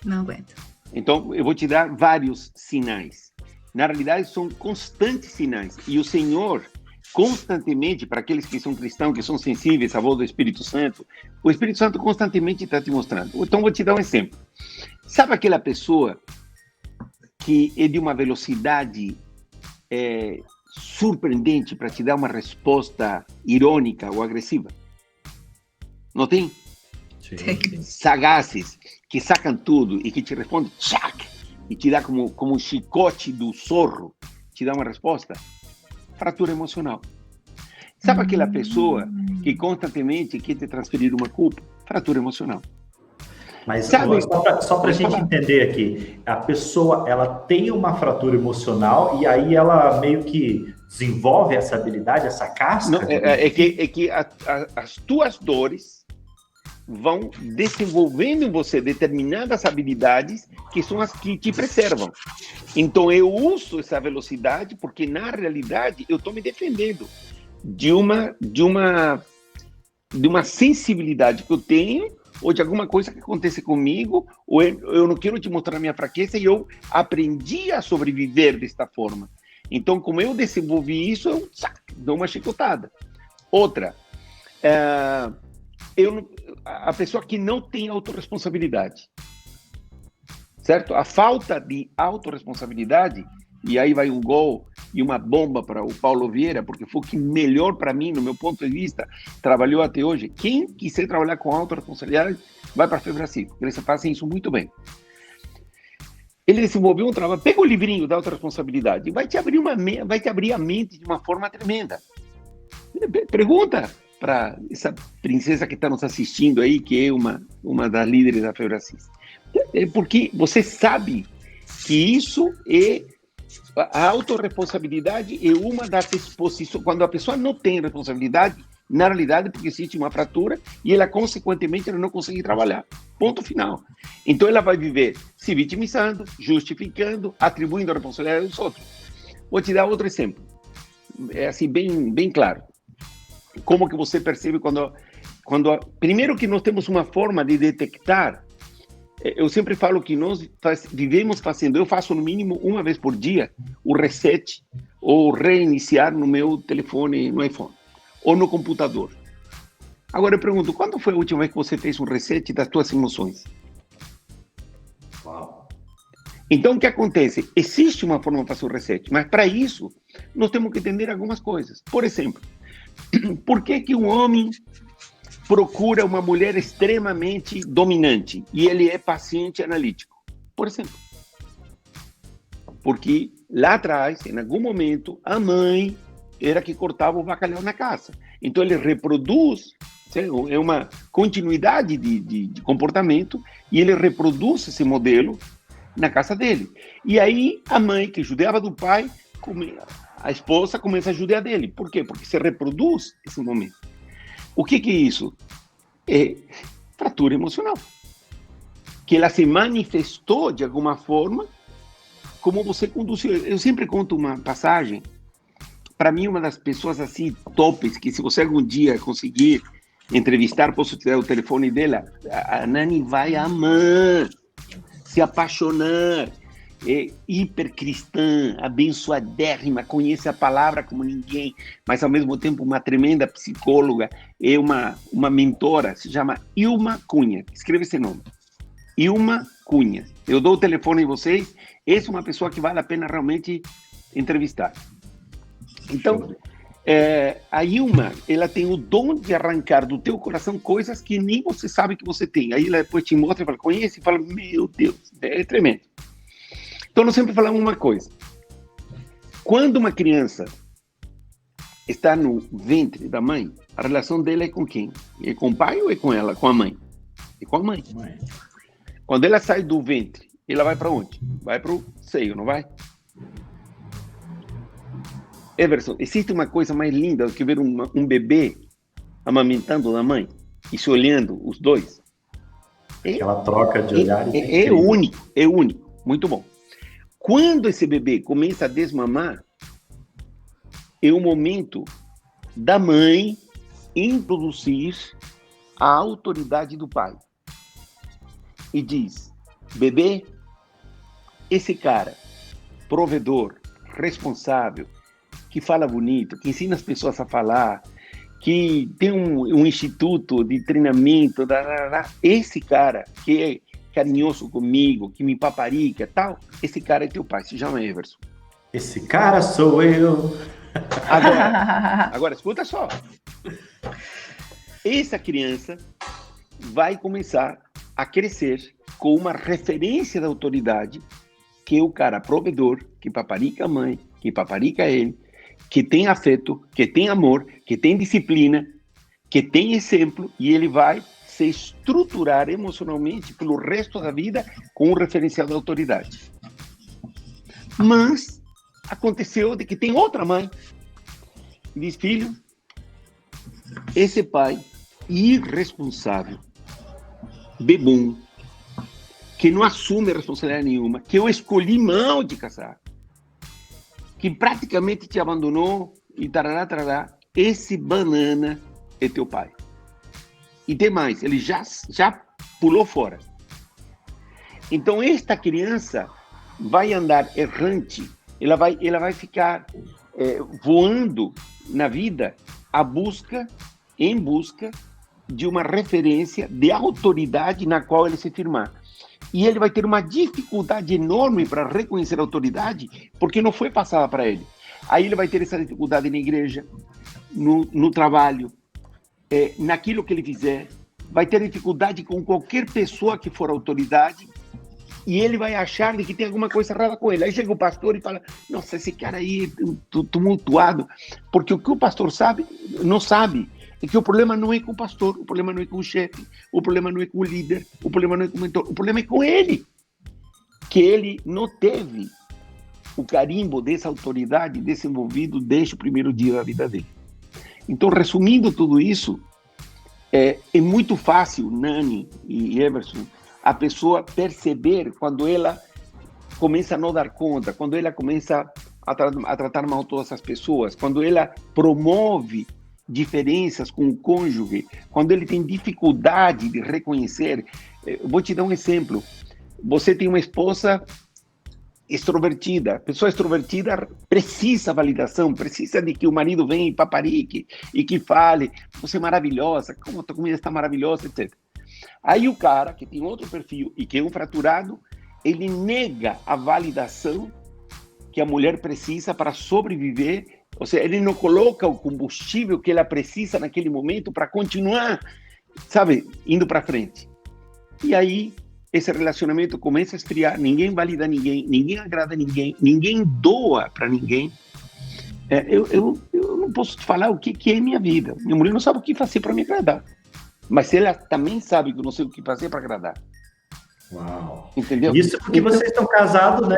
Não aguenta. Então, eu vou te dar vários sinais. Na realidade, são constantes sinais. E o Senhor... constantemente, para aqueles que são cristãos, que são sensíveis à voz do Espírito Santo, o Espírito Santo constantemente está te mostrando. Então, vou te dar um exemplo. Sabe aquela pessoa que é de uma velocidade surpreendente para te dar uma resposta irônica ou agressiva? Não tem? Sim. Sagazes, que sacam tudo e que te respondem, tchac, e te dá como um chicote do zorro, te dá uma resposta. Fratura emocional. Sabe aquela pessoa que constantemente quer te transferir uma culpa? Fratura emocional. Mas só para a gente entender aqui, a pessoa ela tem uma fratura emocional e aí ela meio que desenvolve essa habilidade, essa casca? Não, é que as tuas dores vão desenvolvendo em você determinadas habilidades que são as que te preservam. Então, eu uso essa velocidade porque, na realidade, eu estou me defendendo de uma sensibilidade que eu tenho ou de alguma coisa que acontece comigo, ou eu não quero te mostrar a minha fraqueza e eu aprendi a sobreviver desta forma. Então, como eu desenvolvi isso, eu dou uma chicotada. Outra, a pessoa que não tem autorresponsabilidade, certo? A falta de autorresponsabilidade, e aí vai um gol e uma bomba para o Paulo Vieira, porque foi o que melhor para mim, no meu ponto de vista, trabalhou até hoje. Quem quiser trabalhar com autorresponsabilidade, vai para a FEBRASIL, eles fazem isso muito bem. Ele desenvolveu um trabalho, pega o livrinho da autorresponsabilidade e vai te abrir a mente de uma forma tremenda. Pergunta para essa princesa que está nos assistindo aí, que é uma das líderes da FEBRASIL. Porque você sabe que isso a autorresponsabilidade é uma das exposições. Quando a pessoa não tem responsabilidade, na realidade, porque existe uma fratura e ela, consequentemente, ela não consegue trabalhar. Ponto final. Então, ela vai viver se vitimizando, justificando, atribuindo a responsabilidade dos outros. Vou te dar outro exemplo. É assim, bem claro. Como que você percebe primeiro que nós temos uma forma de detectar. Eu sempre falo que nós vivemos fazendo, eu faço no mínimo uma vez por dia o reset ou reiniciar no meu telefone, no iPhone, ou no computador. Agora eu pergunto, quando foi a última vez que você fez um reset das suas emoções? Uau. Então, o que acontece? Existe uma forma para fazer o reset, mas para isso, nós temos que entender algumas coisas. Por exemplo, por que um homem procura uma mulher extremamente dominante e ele é paciente e analítico? Por exemplo, porque lá atrás, em algum momento, a mãe era que cortava o bacalhau na casa. Então, ele reproduz, é uma continuidade de comportamento, e ele reproduz esse modelo na casa dele. E aí, a mãe, que judiava do pai, a esposa começa a judiar dele. Por quê? Porque se reproduz esse momento. O que é isso? É fratura emocional. Que ela se manifestou, de alguma forma, como você conduziu. Eu sempre conto uma passagem. Para mim, uma das pessoas assim tops, que se você algum dia conseguir entrevistar, posso te dar o telefone dela, a Nani vai amar, se apaixonar, é hipercristã, abençoadérrima, conhece a palavra como ninguém, mas ao mesmo tempo uma tremenda psicóloga, é uma mentora, se chama Ilma Cunha, escreve esse nome, Ilma Cunha. Eu dou o telefone a vocês, essa é uma pessoa que vale a pena realmente entrevistar. Então, a Ilma, ela tem o dom de arrancar do teu coração coisas que nem você sabe que você tem. Aí ela depois te mostra e fala, conhece? E fala, meu Deus, é tremendo. Então, nós sempre falamos uma coisa. Quando uma criança está no ventre da mãe, a relação dela é com quem? É com o pai ou é com ela? Com a mãe? É com a mãe. Quando ela sai do ventre, ela vai para onde? Vai para o seio, não vai? Everson, existe uma coisa mais linda do que ver um bebê amamentando da mãe e se olhando os dois? Aquela troca de olhares. É único, muito bom. Quando esse bebê começa a desmamar, é o momento da mãe introduzir a autoridade do pai. E diz, bebê, esse cara, provedor, responsável, que fala bonito, que ensina as pessoas a falar, que tem um instituto de treinamento, esse cara que é carinhoso comigo, que me paparica, tal, esse cara é teu pai, se chama Everson. Esse cara sou eu. Agora escuta só. Essa criança vai começar a crescer com uma referência da autoridade, que é o cara provedor, que paparica a mãe, que paparica ele, que tem afeto, que tem amor, que tem disciplina, que tem exemplo, e ele vai se estruturar emocionalmente pelo resto da vida com o referencial da autoridade. Mas aconteceu de que tem outra mãe e diz, filho, esse pai irresponsável, bebum, que não assume responsabilidade nenhuma, que eu escolhi mal de casar, que praticamente te abandonou e tarará, esse banana é teu pai. E tem mais, ele já pulou fora. Então, esta criança vai andar errante, ela vai ficar voando na vida em busca de uma referência de autoridade na qual ele se firmar. E ele vai ter uma dificuldade enorme para reconhecer a autoridade, porque não foi passada para ele. Aí ele vai ter essa dificuldade na igreja, no trabalho, naquilo que ele fizer. Vai ter dificuldade com qualquer pessoa que for autoridade, e ele vai achar que tem alguma coisa errada com ele. Aí chega o pastor e fala, nossa, esse cara aí é tumultuado, porque o que o pastor não sabe, é que o problema não é com o pastor, o problema não é com o chefe, o problema não é com o líder, o problema não é com o mentor, o problema é com ele, que ele não teve o carimbo dessa autoridade desenvolvido desde o primeiro dia da vida dele. Então, resumindo tudo isso, é muito fácil, Nani e Everson, a pessoa perceber quando ela começa a não dar conta, quando ela começa a tratar mal todas as pessoas, quando ela promove diferenças com o cônjuge, quando ele tem dificuldade de reconhecer. Vou te dar um exemplo. Você tem uma esposa extrovertida. A pessoa extrovertida precisa validação, precisa de que o marido venha e paparique e que fale, você é maravilhosa, como a tua comida está maravilhosa, etc. Aí o cara, que tem outro perfil e que é um fraturado, ele nega a validação que a mulher precisa para sobreviver, ou seja, ele não coloca o combustível que ela precisa naquele momento para continuar, sabe, indo para frente. E aí, esse relacionamento começa a esfriar, ninguém valida ninguém, ninguém agrada ninguém, ninguém doa para ninguém. Eu não posso te falar o que é minha vida. Minha mulher não sabe o que fazer para me agradar, mas ela também sabe que eu não sei o que fazer para agradar. Uau! Entendeu? Isso porque então, vocês estão casados, né?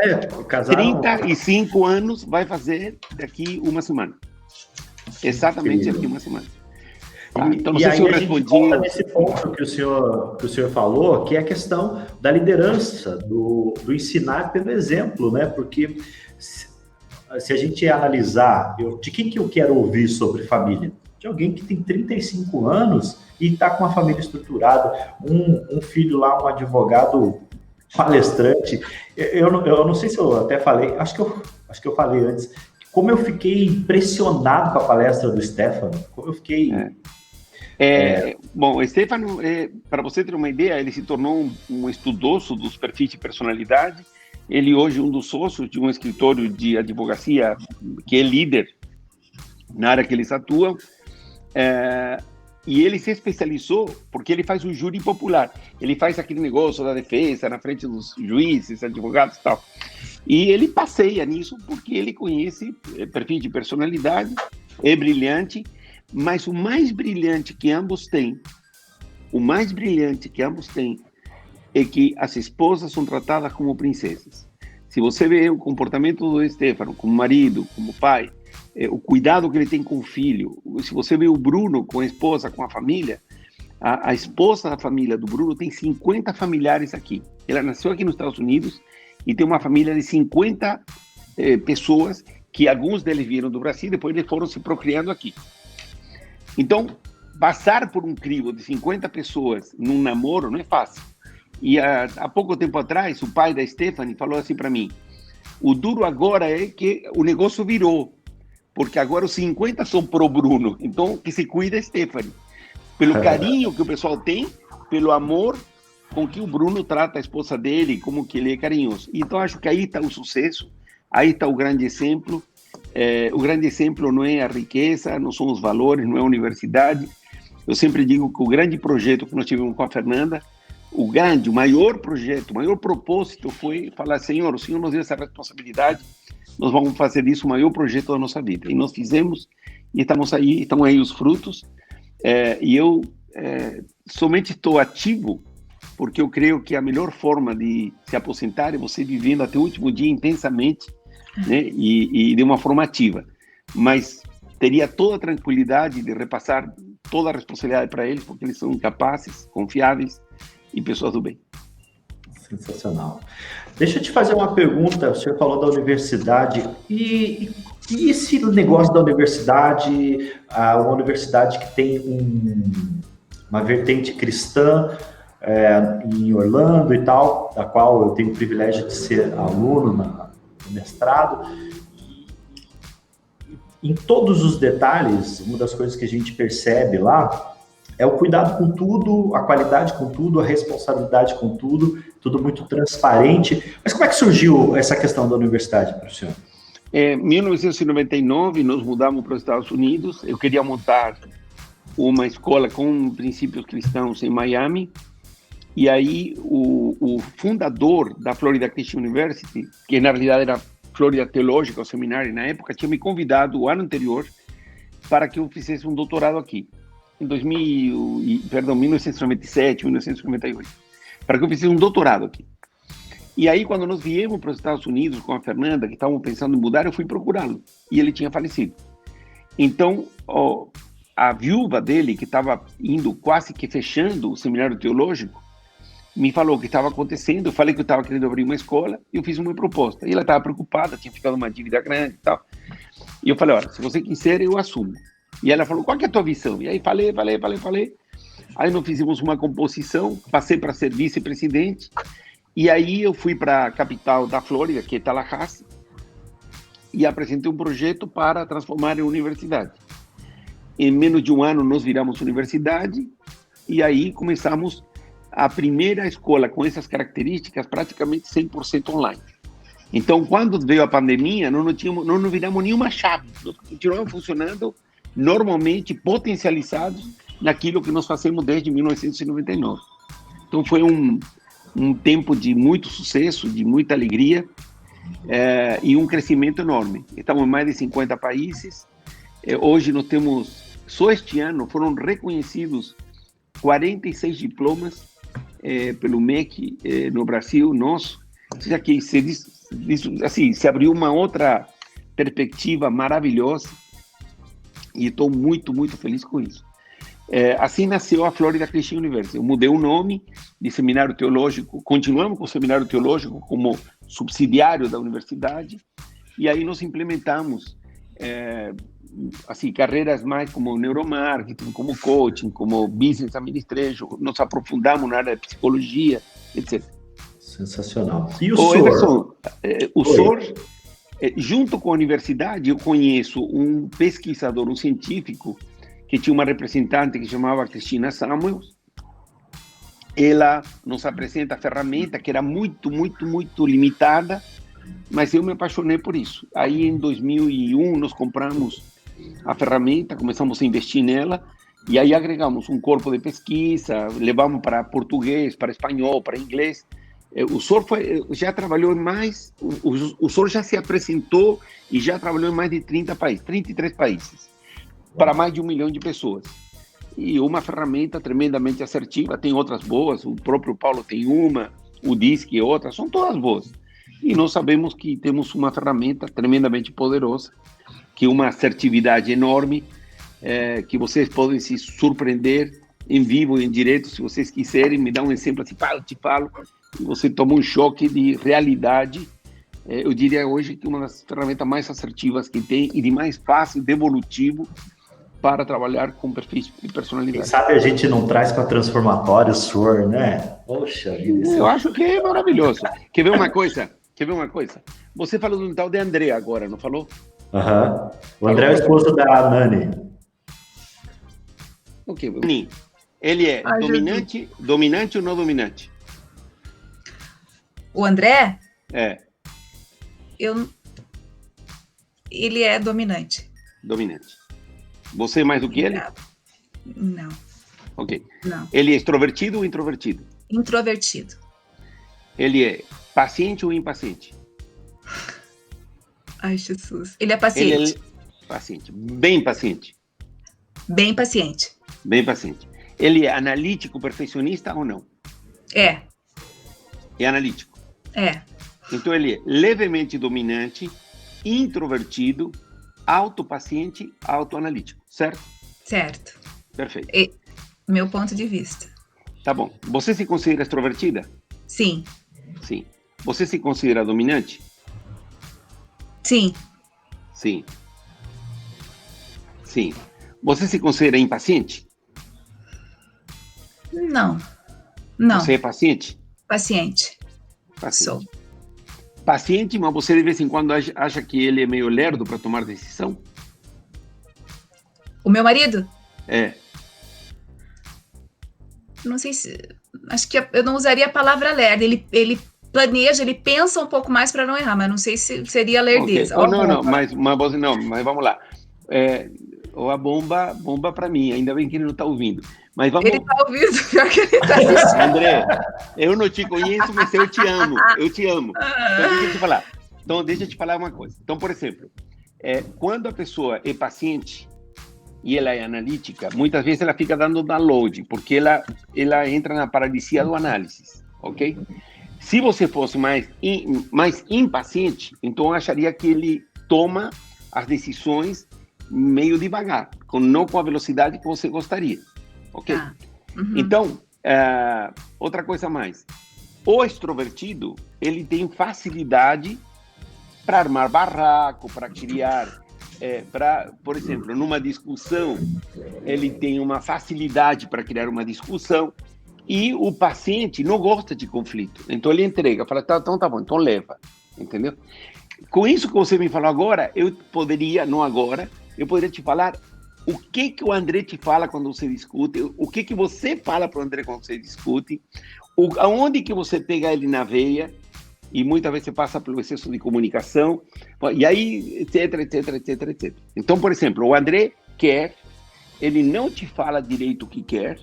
35 anos vai fazer daqui uma semana. Exatamente daqui uma semana. Tá? Então, não sei se eu respondi. Volta nesse ponto que o senhor falou, que é a questão da liderança, do ensinar pelo exemplo, né? Porque se a gente analisar, de quem que eu quero ouvir sobre família? De alguém que tem 35 anos e está com uma família estruturada, um filho lá, um advogado palestrante. Eu não sei se eu até falei, acho que eu falei antes, como eu fiquei impressionado com a palestra do Stefano, como eu fiquei... Bom, o Stefano, para você ter uma ideia, ele se tornou um estudoso dos perfis de personalidade. Ele hoje é um dos sócios de um escritório de advocacia que é líder na área que eles atuam. E ele se especializou porque ele faz o júri popular. Ele faz aquele negócio da defesa na frente dos juízes, advogados e tal. E ele passeia nisso porque ele conhece perfil de personalidade, é brilhante, mas o mais brilhante que ambos têm, é que as esposas são tratadas como princesas. Se você vê o comportamento do Stefano como marido, como pai, o cuidado que ele tem com o filho, se você vê o Bruno com a esposa, com a família, a esposa da família do Bruno tem 50 familiares aqui. Ela nasceu aqui nos Estados Unidos e tem uma família de 50 pessoas, que alguns deles vieram do Brasil, depois eles foram se procriando aqui. Então, passar por um crivo de 50 pessoas num namoro não é fácil. E há pouco tempo atrás, o pai da Stephanie falou assim para mim: o duro agora é que o negócio virou, porque agora os 50 são pro Bruno, então que se cuida Stephanie. Pelo carinho que o pessoal tem, pelo amor com que o Bruno trata a esposa dele, como que ele é carinhoso. Então acho que aí está o sucesso, aí está o grande exemplo. O grande exemplo não é a riqueza, não são os valores, não é a universidade. Eu sempre digo que o grande projeto que nós tivemos com a Fernanda, o maior projeto, o maior propósito foi falar: Senhor, o Senhor nos deu essa responsabilidade, nós vamos fazer disso o maior projeto da nossa vida. E nós fizemos, e estão aí os frutos. E eu somente estou ativo porque eu creio que a melhor forma de se aposentar é você vivendo até o último dia intensamente, né? E de uma forma ativa. Mas teria toda a tranquilidade de repassar toda a responsabilidade para eles, porque eles são capazes, confiáveis e pessoas do bem. Sensacional. Deixa eu te fazer uma pergunta. O senhor falou da universidade. E esse negócio da universidade, uma universidade que tem uma vertente cristã em Orlando e tal, da qual eu tenho o privilégio de ser aluno no mestrado. Em todos os detalhes, uma das coisas que a gente percebe lá é o cuidado com tudo, a qualidade com tudo, a responsabilidade com tudo, tudo muito transparente. Mas como é que surgiu essa questão da universidade para o senhor? Em 1999, nós mudamos para os Estados Unidos. Eu queria montar uma escola com princípios cristãos em Miami. E aí, o fundador da Florida Christian University, que na realidade era Florida Theological Seminary na época, tinha me convidado o ano anterior para que eu fizesse um doutorado aqui, em 1997, 1998, para que eu fizesse um doutorado aqui. E aí, quando nós viemos para os Estados Unidos com a Fernanda, que estavam pensando em mudar, eu fui procurá-lo, e ele tinha falecido. Então, a viúva dele, que estava indo quase que fechando o seminário teológico, me falou o que estava acontecendo. Eu falei que eu estava querendo abrir uma escola e eu fiz uma proposta. E ela estava preocupada, tinha ficado uma dívida grande e tal. E eu falei: olha, se você quiser, eu assumo. E ela falou: qual que é a tua visão? E aí falei. Aí nós fizemos uma composição, passei para ser vice-presidente. E aí eu fui para a capital da Flórida, que é Tallahassee, e apresentei um projeto para transformar em universidade. Em menos de um ano nós viramos universidade e aí começamos a primeira escola com essas características praticamente 100% online. Então, quando veio a pandemia, não viramos nenhuma chave. Nós continuamos funcionando normalmente, potencializados naquilo que nós fazemos desde 1999. Então, foi um tempo de muito sucesso, de muita alegria e um crescimento enorme. Estamos em mais de 50 países. Hoje nós temos, só este ano, foram reconhecidos 46 diplomas pelo MEC no Brasil, nosso. Ou seja, que se abriu uma outra perspectiva maravilhosa e estou muito, muito feliz com isso. Assim nasceu a Florida Christian University. Eu mudei o nome de Seminário Teológico, continuamos com o Seminário Teológico como subsidiário da universidade, e aí nós implementamos carreiras mais como neuromarketing, como coaching, como business administration, nos aprofundamos na área de psicologia, etc. Sensacional. E o SOR? Everson, o SOR, junto com a universidade, eu conheço um pesquisador, um científico, que tinha uma representante que chamava Cristina Samuels. Ela nos apresenta a ferramenta que era muito, muito, muito limitada, mas eu me apaixonei por isso. Aí, em 2001, nós compramos a ferramenta, começamos a investir nela, e aí agregamos um corpo de pesquisa, levamos para português, para espanhol, para inglês. O SOR já trabalhou em mais, o SOR já se apresentou e já trabalhou em mais de 33 países, para mais de 1 milhão de pessoas. E uma ferramenta tremendamente assertiva, tem outras boas, o próprio Paulo tem uma, o DISC e outras, são todas boas. E nós sabemos que temos uma ferramenta tremendamente poderosa, que uma assertividade enorme, que vocês podem se surpreender em vivo, em direto, se vocês quiserem, me dá um exemplo assim, te falo, e você toma um choque de realidade. Eu diria hoje que uma das ferramentas mais assertivas que tem e de mais fácil, devolutivo, para trabalhar com perfis de personalidade. Quem sabe a gente não traz para transformatório o SOR, né? Poxa vida. Eu acho que é maravilhoso. Quer ver uma coisa? Você falou do tal de André agora, não falou? Aham. O André é o esposo da Nani. Ok. Ele é dominante ou não dominante? O André? Ele é dominante. Dominante. Você é mais do que ele? Não. Ok. Não. Ele é extrovertido ou introvertido? Introvertido. Ele é paciente ou impaciente? Ai, Jesus. Ele é paciente. Ele é paciente. Bem paciente. Bem paciente. Bem paciente. Ele é analítico, perfeccionista ou não? É analítico. Então ele é levemente dominante, introvertido, autopaciente, autoanalítico, certo? Certo. Perfeito. Meu ponto de vista. Tá bom. Você se considera extrovertida? Sim. Sim. Você se considera dominante? Sim. Sim. Sim. Você se considera impaciente? Não. Você é paciente? Paciente. Sou. Paciente, mas você de vez em quando acha que ele é meio lerdo para tomar decisão? O meu marido? Não sei se... Acho que eu não usaria a palavra lerdo. Ele planeja, ele pensa um pouco mais para não errar, mas não sei se seria lerdeza. Okay. Mas vamos lá. Ou a bomba para mim, ainda bem que ele não está ouvindo. Mas vamos... Ele está ouvindo, pior que ele está assistindo. André, eu não te conheço, mas eu te amo. Então, deixa eu te falar uma coisa. Então, por exemplo, quando a pessoa é paciente e ela é analítica, muitas vezes ela fica dando download, porque ela entra na paralisia do análise, ok? Se você fosse mais impaciente, então eu acharia que ele toma as decisões meio devagar, não com a velocidade que você gostaria. Ok? Então, outra coisa mais. O extrovertido, ele tem facilidade para armar barraco, para criar, por exemplo, numa discussão, ele tem uma facilidade para criar uma discussão, e o paciente não gosta de conflito. Então, ele entrega, fala, então tá bom, então leva. Entendeu? Com isso que você me falou agora, eu poderia te falar o que o André te fala quando você discute, o que você fala para o André quando você discute, aonde que você pega ele na veia, e muitas vezes passa pelo excesso de comunicação, e aí, etc, etc, etc, etc. Então, por exemplo, o André quer, ele não te fala direito o que quer,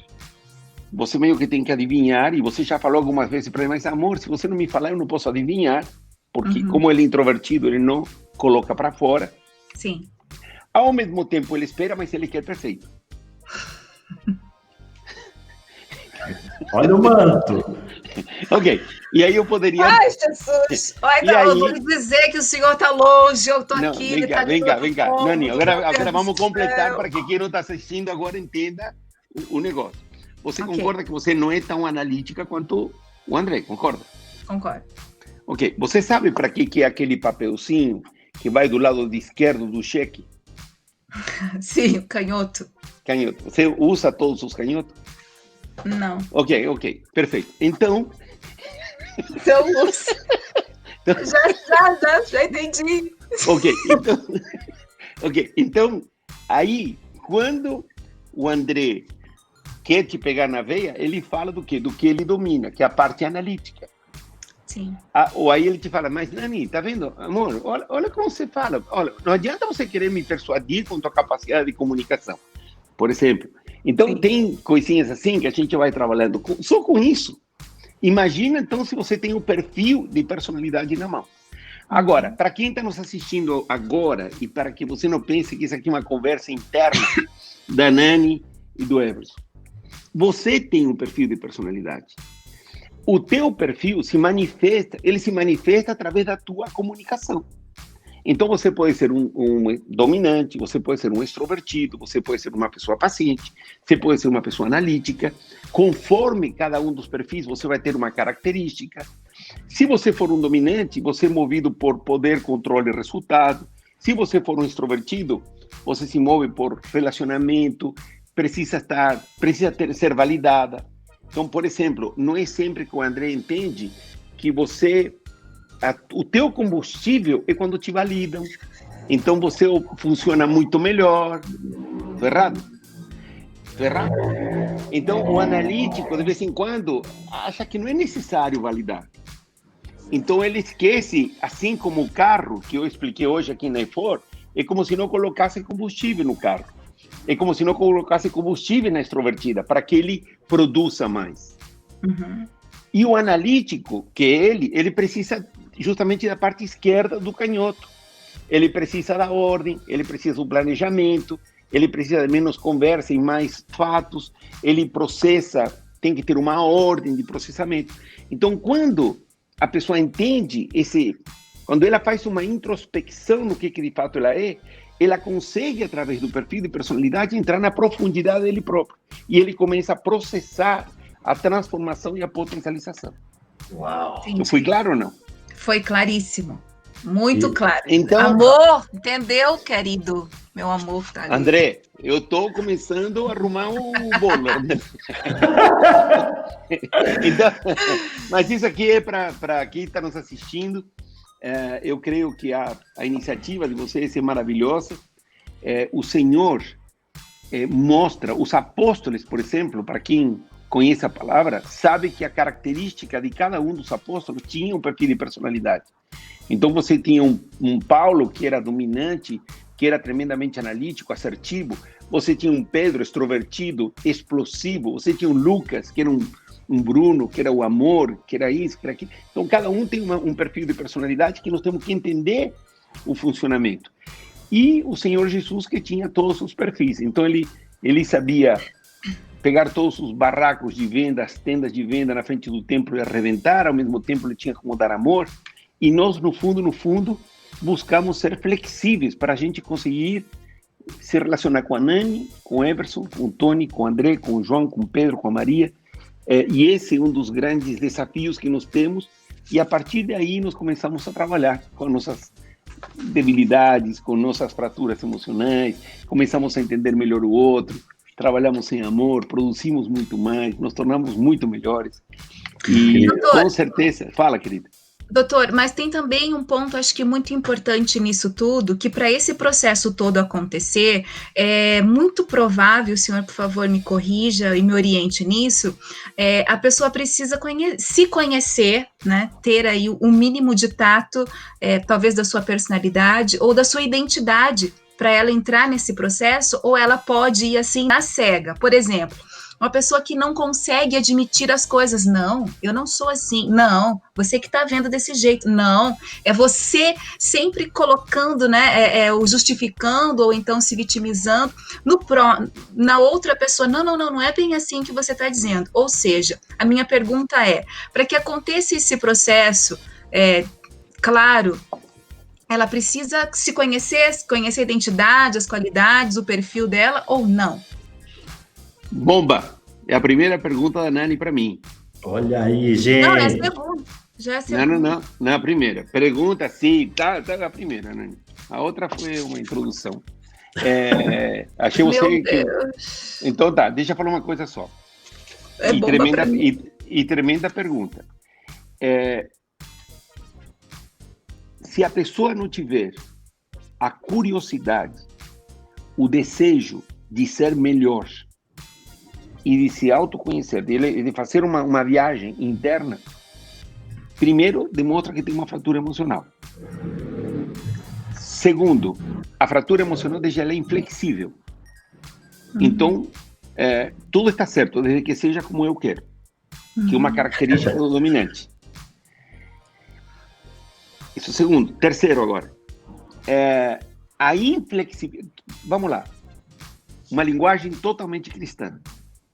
você meio que tem que adivinhar, e você já falou algumas vezes para ele, mas amor, se você não me falar, eu não posso adivinhar, porque como ele é introvertido, ele não coloca para fora. Sim. Ao mesmo tempo, ele espera, mas ele quer perfeito. Olha o manto. Ok, e aí eu poderia... Ai, Jesus! Olha, eu vou lhe dizer que o senhor está longe, eu estou aqui. Vem cá. Nani, agora vamos completar para que quem não está assistindo agora entenda o negócio. Você concorda que você não é tão analítica quanto o André, concorda? Concordo. Ok, você sabe para que é aquele papelzinho que vai do lado esquerdo do cheque? Sim, canhoto. Canhoto. Você usa todos os canhotos? Não. Ok, perfeito. Então uso. Já entendi. Então, aí, quando o André quer te pegar na veia, ele fala do quê? Do que ele domina, que é a parte analítica. Sim. Ou aí ele te fala, mas Nani, tá vendo? Amor, olha como você fala. Olha, não adianta você querer me persuadir com tua capacidade de comunicação, por exemplo. Então, sim, tem coisinhas assim que a gente vai trabalhando só com isso. Imagina, então, se você tem um perfil de personalidade na mão. Agora, para quem está nos assistindo agora, e para que você não pense que isso aqui é uma conversa interna da Nani e do Everson, você tem um perfil de personalidade. O teu perfil se manifesta através da tua comunicação. Então, você pode ser um dominante, você pode ser um extrovertido, você pode ser uma pessoa paciente, você pode ser uma pessoa analítica. Conforme cada um dos perfis, você vai ter uma característica. Se você for um dominante, você é movido por poder, controle e resultado. Se você for um extrovertido, você se move por relacionamento, precisa ser validada. Então, por exemplo, não é sempre que o André entende que o teu combustível é quando te validam. Então, você funciona muito melhor. Tô errado? Então, o analítico, de vez em quando, acha que não é necessário validar. Então, ele esquece, assim como o carro, que eu expliquei hoje aqui na E4, é como se não colocasse combustível no carro. É como se não colocasse combustível na extrovertida, para que ele produza mais. Uhum. E o analítico, que é ele precisa justamente da parte esquerda do canhoto. Ele precisa da ordem, ele precisa do planejamento, ele precisa de menos conversa e mais fatos, ele processa, tem que ter uma ordem de processamento. Então, quando a pessoa entende quando ela faz uma introspecção no que de fato ela consegue, através do perfil de personalidade, entrar na profundidade dele próprio. E ele começa a processar a transformação e a potencialização. Uau! Eu fui claro ou não? Foi claríssimo. Muito claro. Então, amor, entendeu, querido? Meu amor tá ali. André, eu estou começando a arrumar o bolo. Então, mas isso aqui é para quem está nos assistindo. Eu creio que a iniciativa de vocês é maravilhosa. O Senhor mostra, os apóstolos, por exemplo, para quem conhece a palavra, sabe que a característica de cada um dos apóstolos tinha um perfil de personalidade. Então você tinha um Paulo que era dominante, que era tremendamente analítico, assertivo. Você tinha um Pedro extrovertido, explosivo. Você tinha um Lucas, que era um Bruno, que era o amor, que era isso, que era aquilo. Então, cada um tem um perfil de personalidade que nós temos que entender o funcionamento. E o Senhor Jesus, que tinha todos os perfis. Então, ele sabia pegar todos os barracos de venda, as tendas de venda na frente do templo e arrebentar. Ao mesmo tempo, ele tinha como dar amor. E nós, no fundo, buscamos ser flexíveis para a gente conseguir se relacionar com a Nani, com o Everson, com o Tony, com o André, com o João, com o Pedro, com a Maria. E esse é um dos grandes desafios que nós temos, e a partir daí nós começamos a trabalhar com nossas debilidades, com nossas fraturas emocionais, começamos a entender melhor o outro, trabalhamos em amor, produzimos muito mais, nos tornamos muito melhores. E com certeza... Fala, querida. Doutor, mas tem também um ponto, acho que muito importante nisso tudo, que para esse processo todo acontecer, é muito provável, o senhor, por favor, me corrija e me oriente nisso, a pessoa precisa se conhecer, né, ter aí o mínimo de tato, talvez da sua personalidade ou da sua identidade, para ela entrar nesse processo, ou ela pode ir assim na cega. Por exemplo, uma pessoa que não consegue admitir as coisas. Não, eu não sou assim. Não, você que está vendo desse jeito. Não, é você sempre colocando, né, o justificando ou então se vitimizando na outra pessoa. Não é bem assim que você está dizendo. Ou seja, a minha pergunta é, para que aconteça esse processo, claro, ela precisa se conhecer a identidade, as qualidades, o perfil dela ou não? Bomba! É a primeira pergunta da Nani para mim. Olha aí, gente. Não, é a segunda. Já é a segunda. Não é a primeira. Pergunta, sim, tá a primeira, Nani. A outra foi uma introdução. Achei você que... Então tá, deixa eu falar uma coisa só. Tremenda pergunta. Se a pessoa não tiver a curiosidade, o desejo de ser melhor, e de se autoconhecer, de fazer uma viagem interna, primeiro, demonstra que tem uma fratura emocional. Segundo, a fratura emocional deixa ela inflexível. Então, tudo está certo, desde que seja como eu quero, que é uma característica do dominante. Isso é o segundo. Terceiro agora, a inflexibilidade. Vamos lá. Uma linguagem totalmente cristã.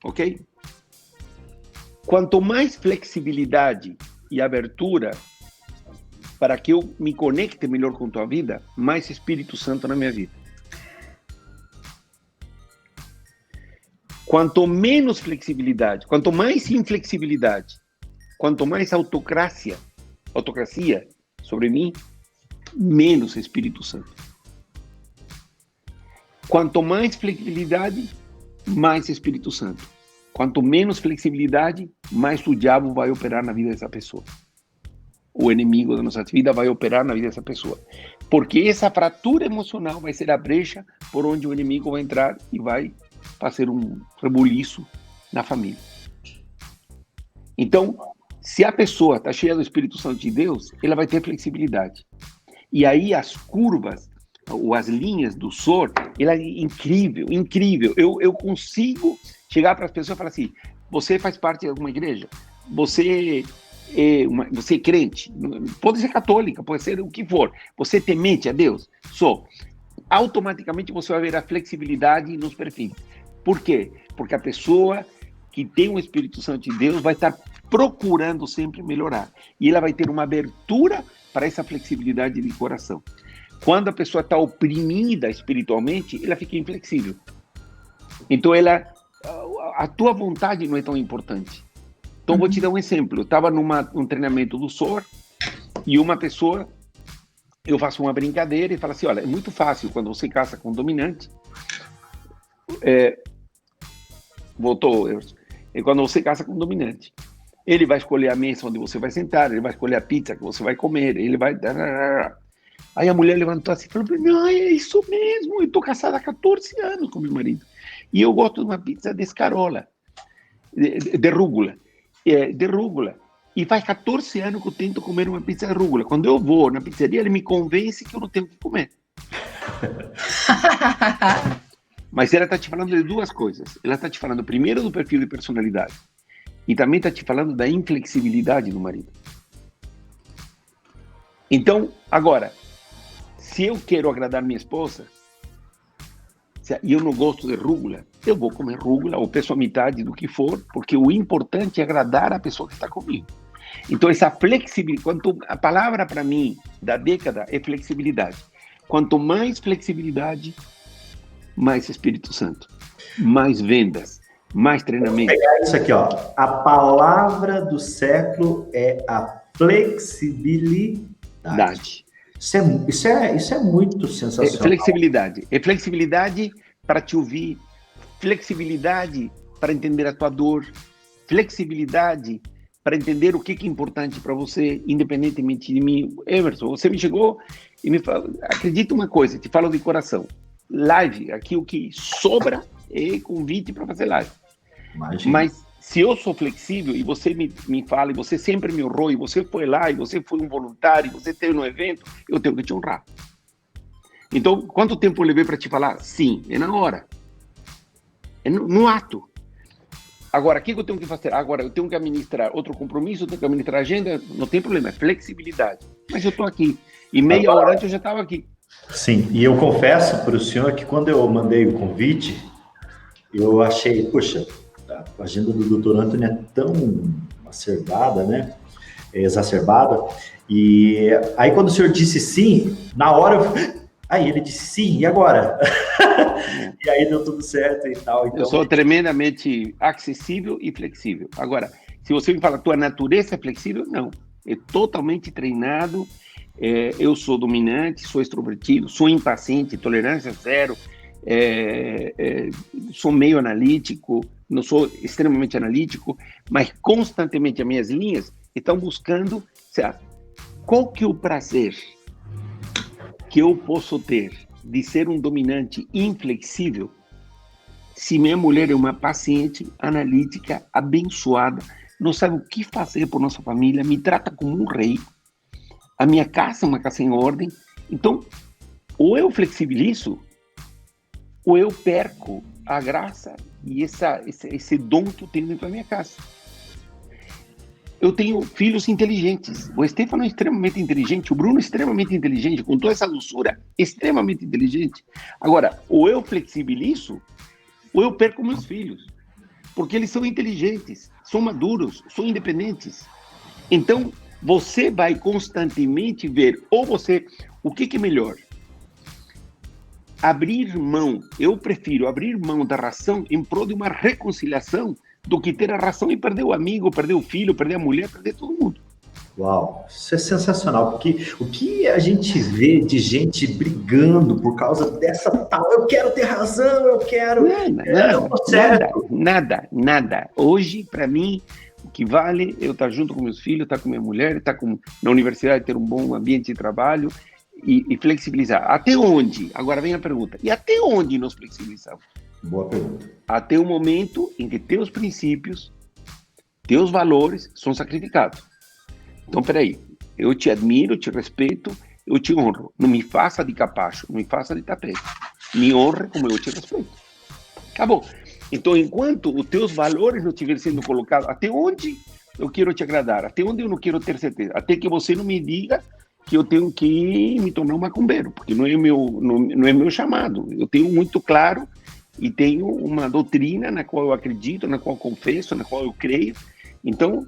Ok? Quanto mais flexibilidade e abertura para que eu me conecte melhor com tua vida, mais Espírito Santo na minha vida. Quanto menos flexibilidade, quanto mais inflexibilidade, quanto mais autocracia sobre mim, menos Espírito Santo. Quanto mais flexibilidade, mais Espírito Santo. Quanto menos flexibilidade, mais o diabo vai operar na vida dessa pessoa. O inimigo da nossa vida vai operar na vida dessa pessoa. Porque essa fratura emocional vai ser a brecha por onde o inimigo vai entrar e vai fazer um rebuliço na família. Então, se a pessoa está cheia do Espírito Santo de Deus, ela vai ter flexibilidade. E aí as curvas, ou as linhas do SOR, ela é incrível. Eu consigo chegar para as pessoas e falar assim, você faz parte de alguma igreja? Você é crente? Pode ser católica, pode ser o que for. Você é temente a Deus? Sou. Automaticamente você vai ver a flexibilidade nos perfis. Por quê? Porque a pessoa que tem o Espírito Santo de Deus vai estar procurando sempre melhorar. E ela vai ter uma abertura para essa flexibilidade de coração. Quando a pessoa está oprimida espiritualmente, ela fica inflexível. Então, a tua vontade não é tão importante. Então, vou te dar um exemplo. Eu estava num treinamento do SOR e uma pessoa, eu faço uma brincadeira e falo assim, olha, é muito fácil quando você casa com um dominante. Quando você casa com um dominante. Ele vai escolher a mesa onde você vai sentar, ele vai escolher a pizza que você vai comer, ele vai... Aí a mulher levantou assim e falou, não, é isso mesmo, eu estou casada há 14 anos com meu marido. E eu gosto de uma pizza de escarola, de rúgula. De rúgula. E faz 14 anos que eu tento comer uma pizza de rúgula. Quando eu vou na pizzaria, ele me convence que eu não tenho que comer. Mas ela está te falando de duas coisas. Ela está te falando primeiro do perfil de personalidade. E também está te falando da inflexibilidade do marido. Então, agora, se eu quero agradar minha esposa, e eu não gosto de rúgula, eu vou comer rúgula ou peço a metade do que for, porque o importante é agradar a pessoa que está comigo. Então, essa flexibilidade, a palavra para mim da década é flexibilidade. Quanto mais flexibilidade, mais Espírito Santo, mais vendas, mais treinamento. Vou pegar isso aqui, ó. A palavra do século é a flexibilidade. Isso é muito sensacional. É flexibilidade para te ouvir, flexibilidade para entender a tua dor, flexibilidade para entender o que é importante para você, independentemente de mim. Emerson, você me chegou e me falou, acredita uma coisa, te falo de coração, live, aqui o que sobra é convite para fazer live. Imagina. Mas se eu sou flexível e você me fala, e você sempre me honrou, e você foi lá, e você foi um voluntário, e você esteve no evento, eu tenho que te honrar. Então, quanto tempo eu levei para te falar? Sim, é na hora. É no ato. Agora, o que eu tenho que fazer? Agora, eu tenho que administrar outro compromisso, eu tenho que administrar agenda, não tem problema, é flexibilidade. Mas eu estou aqui. E meia hora antes eu já estava aqui. Sim, e eu confesso para o senhor que quando eu mandei o convite, eu achei, poxa, a agenda do Dr. Antony é tão acerbada, né? Exacerbada. E aí quando o senhor disse sim, na hora aí ele disse sim, e agora? E aí deu tudo certo e tal. Então... Eu sou tremendamente acessível e flexível. Agora, se você me fala, tua natureza é flexível, não. É totalmente treinado. Eu sou dominante, sou extrovertido, sou impaciente, tolerância zero, sou meio analítico, não sou extremamente analítico, mas constantemente as minhas linhas estão buscando, qual que é o prazer que eu posso ter de ser um dominante inflexível se minha mulher é uma paciente, analítica, abençoada, não sabe o que fazer por nossa família, me trata como um rei, a minha casa é uma casa em ordem. Então, ou eu flexibilizo, ou eu perco a graça e esse dom que eu tenho dentro da minha casa. Eu tenho filhos inteligentes. O Stefano é extremamente inteligente, o Bruno é extremamente inteligente, com toda essa doçura, extremamente inteligente. Agora, ou eu flexibilizo, ou eu perco meus filhos. Porque eles são inteligentes, são maduros, são independentes. Então, você vai constantemente ver, ou você, o que é melhor? Abrir mão, eu prefiro abrir mão da razão em prol de uma reconciliação do que ter a razão e perder o amigo, perder o filho, perder a mulher, perder todo mundo. Uau, isso é sensacional, porque o que a gente vê de gente brigando por causa dessa tal, eu quero ter razão, eu quero... Nada. Hoje, para mim, o que vale é eu estar junto com meus filhos, estar com minha mulher, estar na universidade, ter um bom ambiente de trabalho e flexibilizar. Até onde? Agora vem a pergunta. E até onde nós flexibilizamos? Boa pergunta. Até o momento em que teus princípios, teus valores são sacrificados. Então, peraí, eu te admiro, te respeito, eu te honro. Não me faça de capacho, não me faça de tapete. Me honre como eu te respeito. Acabou. Então, enquanto os teus valores não estiverem sendo colocados, até onde eu quero te agradar? Até onde eu não quero ter certeza? Até que você não me diga que eu tenho que me tornar um macumbeiro, porque não é meu chamado. Eu tenho muito claro e tenho uma doutrina na qual eu acredito, na qual eu confesso, na qual eu creio. Então,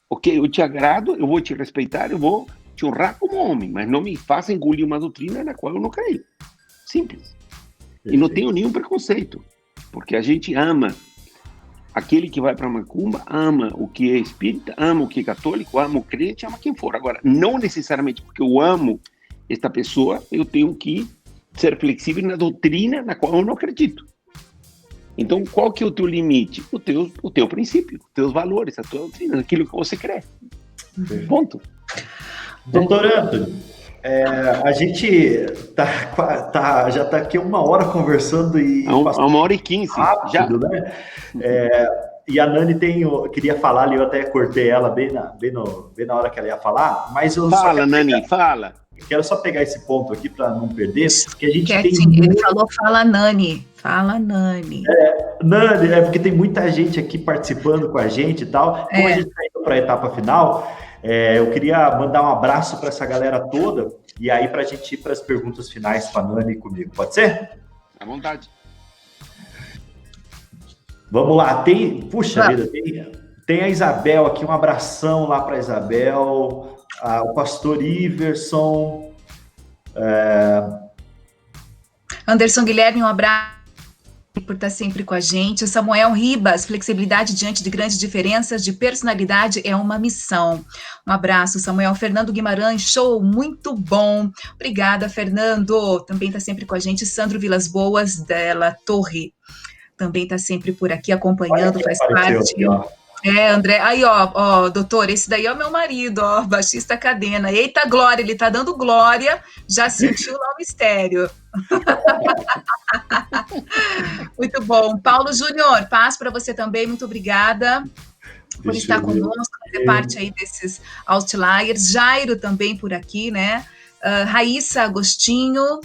ok, eu te agrado, eu vou te respeitar, eu vou te honrar como homem, mas não me faça engolir uma doutrina na qual eu não creio. Simples. E não tenho nenhum preconceito, porque a gente ama aquele que vai para a macumba, ama o que é espírita, ama o que é católico, ama o crente, ama quem for. Agora, não necessariamente porque eu amo esta pessoa, eu tenho que ser flexível na doutrina na qual eu não acredito. Então, qual que é o teu limite? O teu princípio, os teus valores, a tua doutrina, aquilo que você crê. Ponto. Doutor Antony, a gente já está aqui 1 hora conversando e... 1h15. Rápido, já. Né? E a Nani queria falar ali, eu até cortei ela bem na hora que ela ia falar, mas eu Fala, Nani, fala. Quero só pegar esse ponto aqui para não perder, porque a gente ele falou, fala Nani. Fala, Nani. Nani, porque tem muita gente aqui participando com a gente e tal. Como a gente está indo para a etapa final, eu queria mandar um abraço para essa galera toda e aí para a gente ir para as perguntas finais com a Nani e comigo. Pode ser? À vontade. Vamos lá. Tem a Isabel aqui, um abração lá para a Isabel, o pastor Iverson, Anderson Guilherme, um abraço por estar sempre com a gente. O Samuel Ribas, flexibilidade diante de grandes diferenças de personalidade é uma missão. Um abraço, Samuel. Fernando Guimarães, show, muito bom. Obrigada, Fernando. Também está sempre com a gente. Sandro Vilas Boas, dela Torre. Também está sempre por aqui acompanhando, faz parte. André, aí, ó, doutor, esse daí é o meu marido, ó, baixista Cadena. Eita, Glória, ele tá dando glória, já sentiu lá o mistério. Muito bom. Paulo Júnior, paz para você também, muito obrigada por estar conosco, fazer parte aí desses Outliers. Jairo também por aqui, né? Raíssa Agostinho,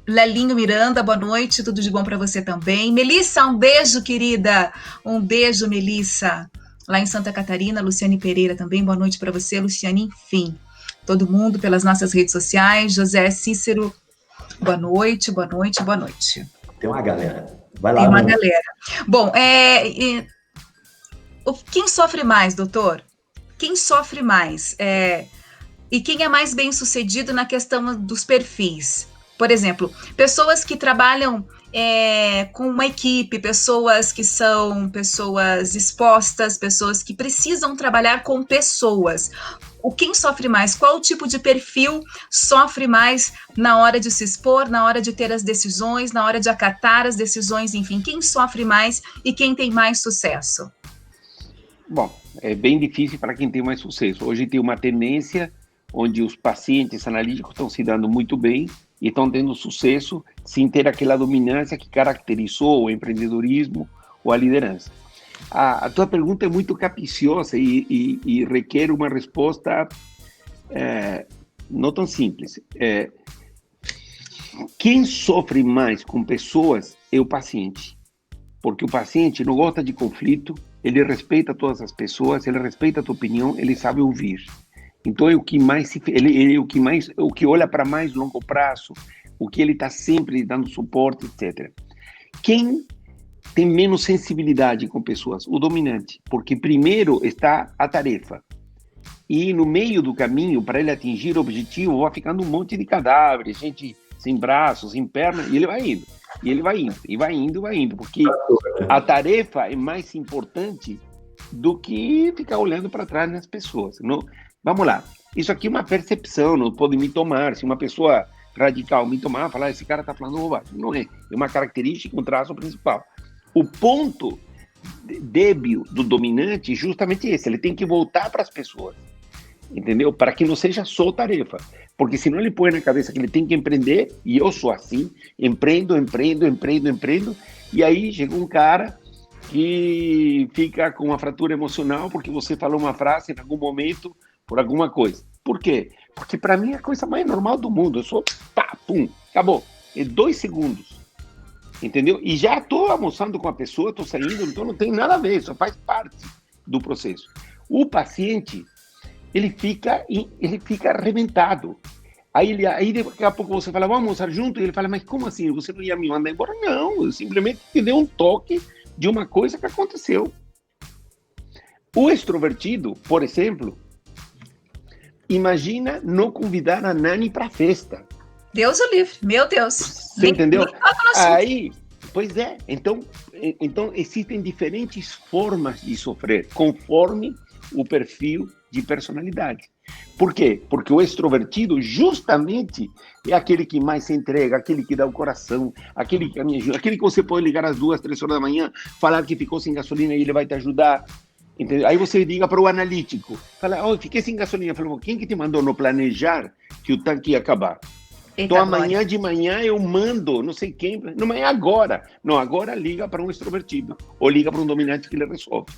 Lelinho Miranda, boa noite, tudo de bom para você também. Melissa, um beijo, querida. Um beijo, Melissa. Lá em Santa Catarina, Luciane Pereira também, boa noite para você, Luciane. Enfim, todo mundo pelas nossas redes sociais. José Cícero, boa noite, boa noite, boa noite. Tem uma galera. Vai lá. Tem uma galera. Bom, quem sofre mais, doutor? Quem sofre mais? E quem é mais bem sucedido na questão dos perfis? Por exemplo, pessoas que trabalham com uma equipe, pessoas que são pessoas expostas, pessoas que precisam trabalhar com pessoas. Quem sofre mais? Qual tipo de perfil sofre mais na hora de se expor, na hora de ter as decisões, na hora de acatar as decisões, enfim, quem sofre mais e quem tem mais sucesso? Bom, é bem difícil para quem tem mais sucesso. Hoje tem uma tendência onde os pacientes analíticos estão se dando muito bem e estão tendo sucesso sem ter aquela dominância que caracterizou o empreendedorismo ou a liderança. A tua pergunta é muito capciosa e requer uma resposta não tão simples. Quem sofre mais com pessoas é o paciente, porque o paciente não gosta de conflito, ele respeita todas as pessoas, ele respeita a tua opinião, ele sabe ouvir. Então é o que mais o que olha para mais longo prazo, o que ele está sempre dando suporte, etc. Quem tem menos sensibilidade com pessoas? O dominante, porque primeiro está a tarefa. E no meio do caminho, para ele atingir o objetivo, vai ficando um monte de cadáveres, gente sem braços, sem perna, e ele vai indo. E ele vai indo, e vai indo, vai indo, porque a tarefa é mais importante do que ficar olhando para trás nas pessoas. Não, vamos lá, isso aqui é uma percepção, não pode me tomar. Se uma pessoa radical me tomar, falar, esse cara está falando bobagem. Não é, é uma característica, um traço principal. O ponto débil do dominante é justamente esse, ele tem que voltar para as pessoas, entendeu? Para que não seja só tarefa, porque senão ele põe na cabeça que ele tem que empreender, e eu sou assim, empreendo, e aí chega um cara que fica com uma fratura emocional porque você falou uma frase em algum momento, por alguma coisa. Por quê? Porque para mim é a coisa mais normal do mundo, eu sou, pá, pum, acabou, é 2 segundos. Entendeu? E já estou almoçando com a pessoa, estou saindo, então não tem nada a ver, isso faz parte do processo. O paciente, ele fica arrebentado. Aí daqui a pouco você fala, vamos almoçar junto? E ele fala, mas como assim? Você não ia me mandar embora? Não, eu simplesmente te dei um toque de uma coisa que aconteceu. O extrovertido, por exemplo, imagina não convidar a Nani para a festa. Deus o livre, meu Deus. Você entendeu? Aí, pois é, então existem diferentes formas de sofrer, conforme o perfil de personalidade. Por quê? Porque o extrovertido justamente é aquele que mais se entrega, aquele que dá o coração, aquele que me ajuda, aquele que você pode ligar às 2, 3 horas da manhã, falar que ficou sem gasolina e ele vai te ajudar. Entendeu? Aí você liga para o analítico, fala, fiquei sem gasolina. Fala, quem que te mandou não planejar que o tanque ia acabar? Então, amanhã de manhã eu mando, não sei quem, não é agora. Não, agora liga para um extrovertido, ou liga para um dominante que ele resolve.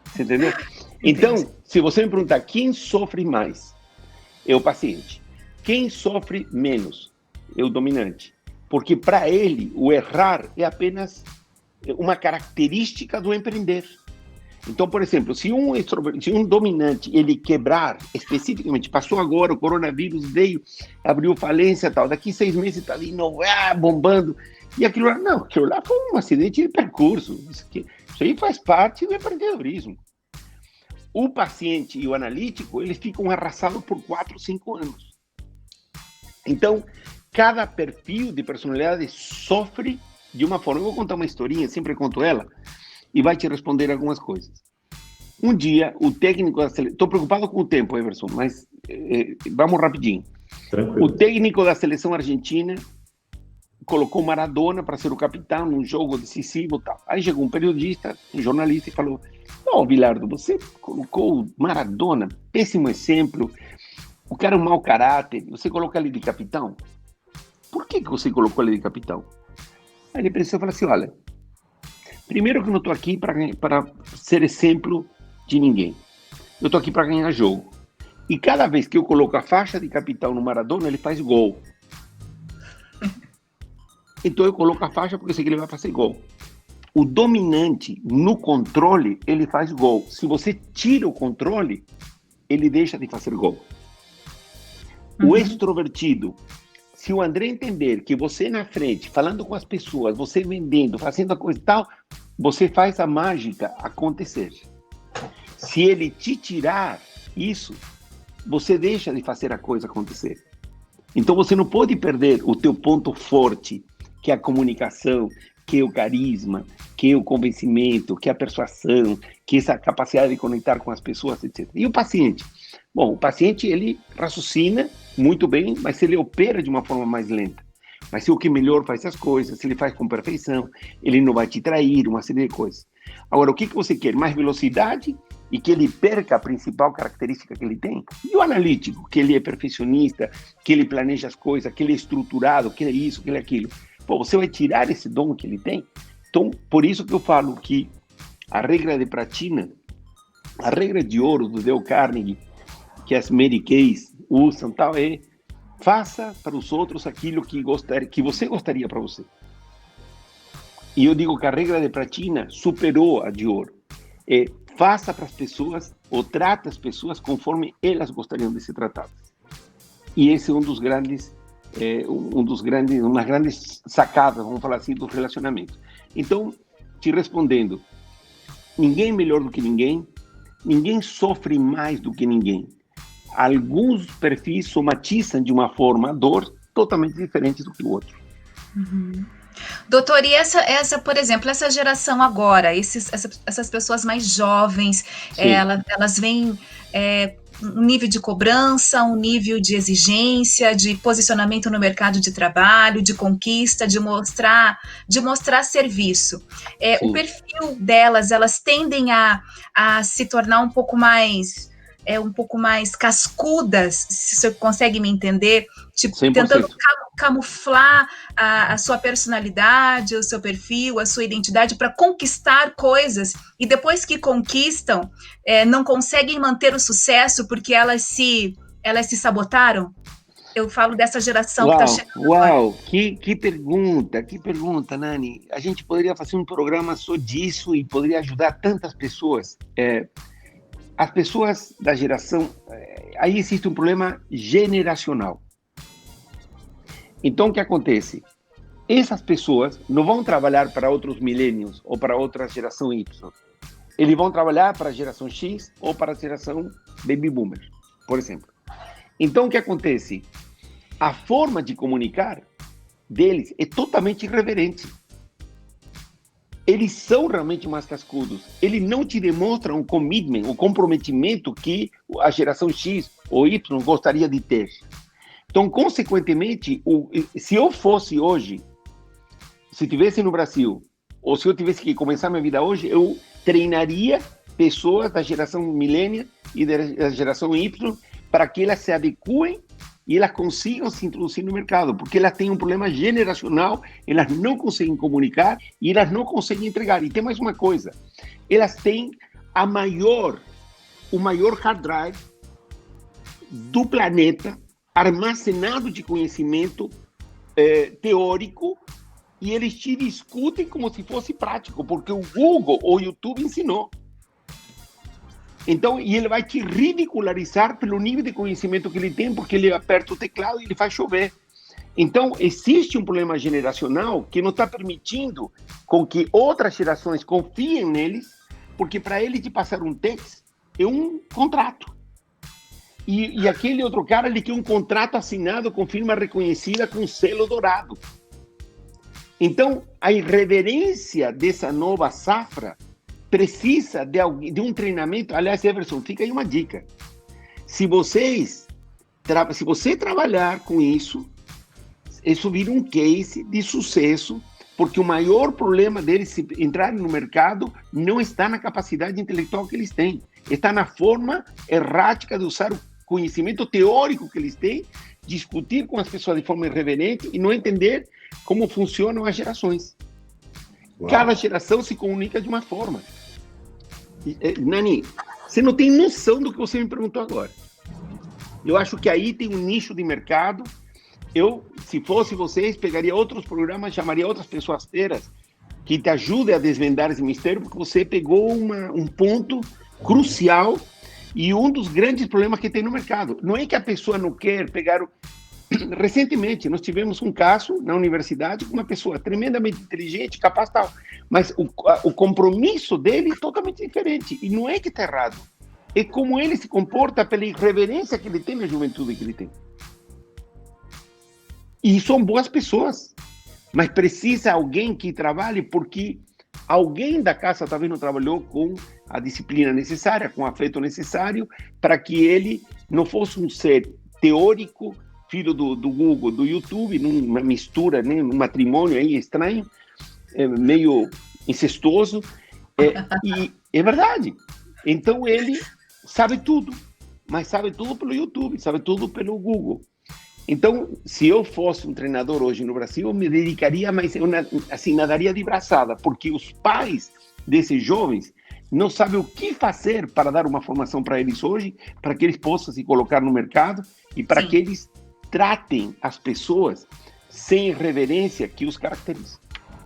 Você entendeu? Então, se você me perguntar quem sofre mais, é o paciente. Quem sofre menos é o dominante. Porque para ele, o errar é apenas uma característica do empreender. Então, por exemplo, se um dominante ele quebrar especificamente, passou agora, o coronavírus veio, abriu falência e tal, daqui 6 meses está ali bombando, e aquilo lá foi um acidente de percurso. Isso aí faz parte do empreendedorismo. O paciente e o analítico, eles ficam arrasados por 4, 5 anos. Então, cada perfil de personalidade sofre de uma forma. Eu vou contar uma historinha, sempre conto ela, e vai te responder algumas coisas. Um dia, o técnico da seleção... Estou preocupado com o tempo, Everson, mas vamos rapidinho. Tranquilo. O técnico da seleção argentina colocou Maradona para ser o capitão num jogo decisivo e tal. Aí chegou um periodista, um jornalista, e falou: "Não, Bilardo, você colocou Maradona, péssimo exemplo, o cara é um mau caráter, você coloca ele de capitão. Por que você colocou ele de capitão?" Aí ele pensou e falou assim: "Olha, primeiro que eu não estou aqui para ser exemplo de ninguém. Eu estou aqui para ganhar jogo. E cada vez que eu coloco a faixa de capitão no Maradona, ele faz gol. Então eu coloco a faixa porque eu sei que ele vai fazer gol. O dominante no controle, ele faz gol. Se você tira o controle, ele deixa de fazer gol. O extrovertido, se o André entender que você na frente, falando com as pessoas, você vendendo, fazendo a coisa e tal, você faz a mágica acontecer. Se ele te tirar isso, você deixa de fazer a coisa acontecer. Então você não pode perder o teu ponto forte, que é a comunicação, que é o carisma, que é o convencimento, que é a persuasão, que é essa capacidade de conectar com as pessoas, etc. E o paciente? Bom, o paciente, ele raciocina muito bem, mas ele opera de uma forma mais lenta. Mas se o que melhor faz as coisas, se ele faz com perfeição, ele não vai te trair, uma série de coisas. Agora, o que você quer? Mais velocidade e que ele perca a principal característica que ele tem? E o analítico, que ele é perfeccionista, que ele planeja as coisas, que ele é estruturado, que ele é isso, que ele é aquilo. Pô, você vai tirar esse dom que ele tem? Então, por isso que eu falo que a regra de platina, a regra de ouro do Dale Carnegie, que as Mary Kays usam, tal, é: faça para os outros aquilo que você gostaria para você. E eu digo que a regra de platina superou a de ouro. Faça para as pessoas, ou trate as pessoas conforme elas gostariam de ser tratadas. E esse é umas grandes sacadas, vamos falar assim, do relacionamento. Então, te respondendo, ninguém é melhor do que ninguém sofre mais do que ninguém. Alguns perfis somatizam de uma forma a dor totalmente diferente do que o outro. Doutor, e essa, por exemplo, essa geração agora, essas pessoas mais jovens, elas vêm um nível de cobrança, um nível de exigência, de posicionamento no mercado de trabalho, de conquista, de mostrar serviço. O perfil delas, elas tendem a se tornar um pouco mais cascudas, se você consegue me entender, tipo, 100%. Tentando camuflar a sua personalidade, o seu perfil, a sua identidade para conquistar coisas, e depois que conquistam, não conseguem manter o sucesso porque elas se sabotaram? Eu falo dessa geração que está chegando. Uau, que pergunta, Nani. A gente poderia fazer um programa só disso e poderia ajudar tantas pessoas. As pessoas da geração... Aí existe um problema generacional. Então, o que acontece? Essas pessoas não vão trabalhar para outros millennials ou para outra geração Y. Eles vão trabalhar para a geração X ou para a geração Baby Boomer, por exemplo. Então, o que acontece? A forma de comunicar deles é totalmente irreverente. Eles são realmente mais cascudos. Eles não te demonstram um commitment, um comprometimento que a geração X ou Y gostaria de ter. Então, consequentemente, se eu fosse hoje, se estivesse no Brasil, ou se eu tivesse que começar minha vida hoje, eu treinaria pessoas da geração millennial e da geração Y para que elas se adequem e elas consigam se introduzir no mercado, porque elas têm um problema generacional, elas não conseguem comunicar e elas não conseguem entregar. E tem mais uma coisa, elas têm o maior hard drive do planeta, armazenado de conhecimento teórico, e eles te discutem como se fosse prático, porque o Google ou o YouTube ensinou. Então, e ele vai te ridicularizar pelo nível de conhecimento que ele tem, porque ele aperta o teclado e ele faz chover. Então, existe um problema generacional que não está permitindo com que outras gerações confiem neles, porque para ele te passar um texto é um contrato. E aquele outro cara, ele quer um contrato assinado com firma reconhecida com selo dourado. Então, a irreverência dessa nova safra precisa de um treinamento. Aliás, Everson, fica aí uma dica. Se você trabalhar com isso, isso vira um case de sucesso, porque o maior problema deles, se entrarem no mercado, não está na capacidade intelectual que eles têm, está na forma errática de usar o conhecimento teórico que eles têm, discutir com as pessoas de forma irreverente e não entender como funcionam as gerações. Uau. Cada geração se comunica de uma forma. Nani, você não tem noção do que você me perguntou agora. Eu acho que aí tem um nicho de mercado. Eu, se fosse vocês, pegaria outros programas, chamaria outras pessoas feiras que te ajudem a desvendar esse mistério, porque você pegou um ponto crucial e um dos grandes problemas que tem no mercado. Não é que a pessoa não quer pegar... Recentemente, nós tivemos um caso na universidade com uma pessoa tremendamente inteligente, capaz tal, mas o compromisso dele é totalmente diferente. E não é que está errado, é como ele se comporta pela irreverência que ele tem na juventude que ele tem. E são boas pessoas, mas precisa alguém que trabalhe, porque alguém da casa talvez não trabalhou com a disciplina necessária, com o afeto necessário, para que ele não fosse um ser teórico, filho do Google, do YouTube, numa mistura, né, num matrimônio aí estranho, meio incestuoso, e é verdade. Então ele sabe tudo, mas sabe tudo pelo YouTube, sabe tudo pelo Google. Então, se eu fosse um treinador hoje no Brasil, eu me dedicaria mais, assim, nadaria de braçada, porque os pais desses jovens não sabem o que fazer para dar uma formação para eles hoje, para que eles possam se colocar no mercado e para Sim. que eles tratem as pessoas sem reverência que os caracteriza.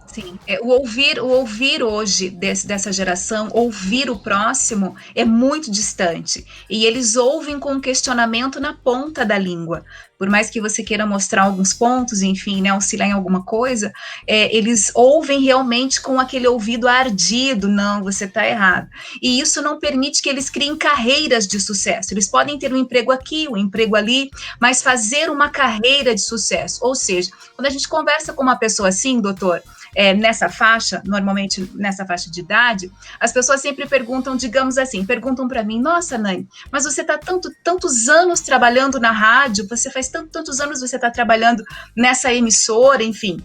Sim, o ouvir hoje dessa geração, ouvir o próximo é muito distante. E eles ouvem com questionamento na ponta da língua. Por mais que você queira mostrar alguns pontos, enfim, né, auxiliar em alguma coisa, eles ouvem realmente com aquele ouvido ardido, não, você está errado. E isso não permite que eles criem carreiras de sucesso. Eles podem ter um emprego aqui, um emprego ali, mas fazer uma carreira de sucesso. Ou seja, quando a gente conversa com uma pessoa assim, doutor, nessa faixa, normalmente nessa faixa de idade, as pessoas sempre perguntam, digamos assim, perguntam para mim, nossa, Nani, mas você está tantos anos trabalhando na rádio, você faz tantos anos você está trabalhando nessa emissora, enfim.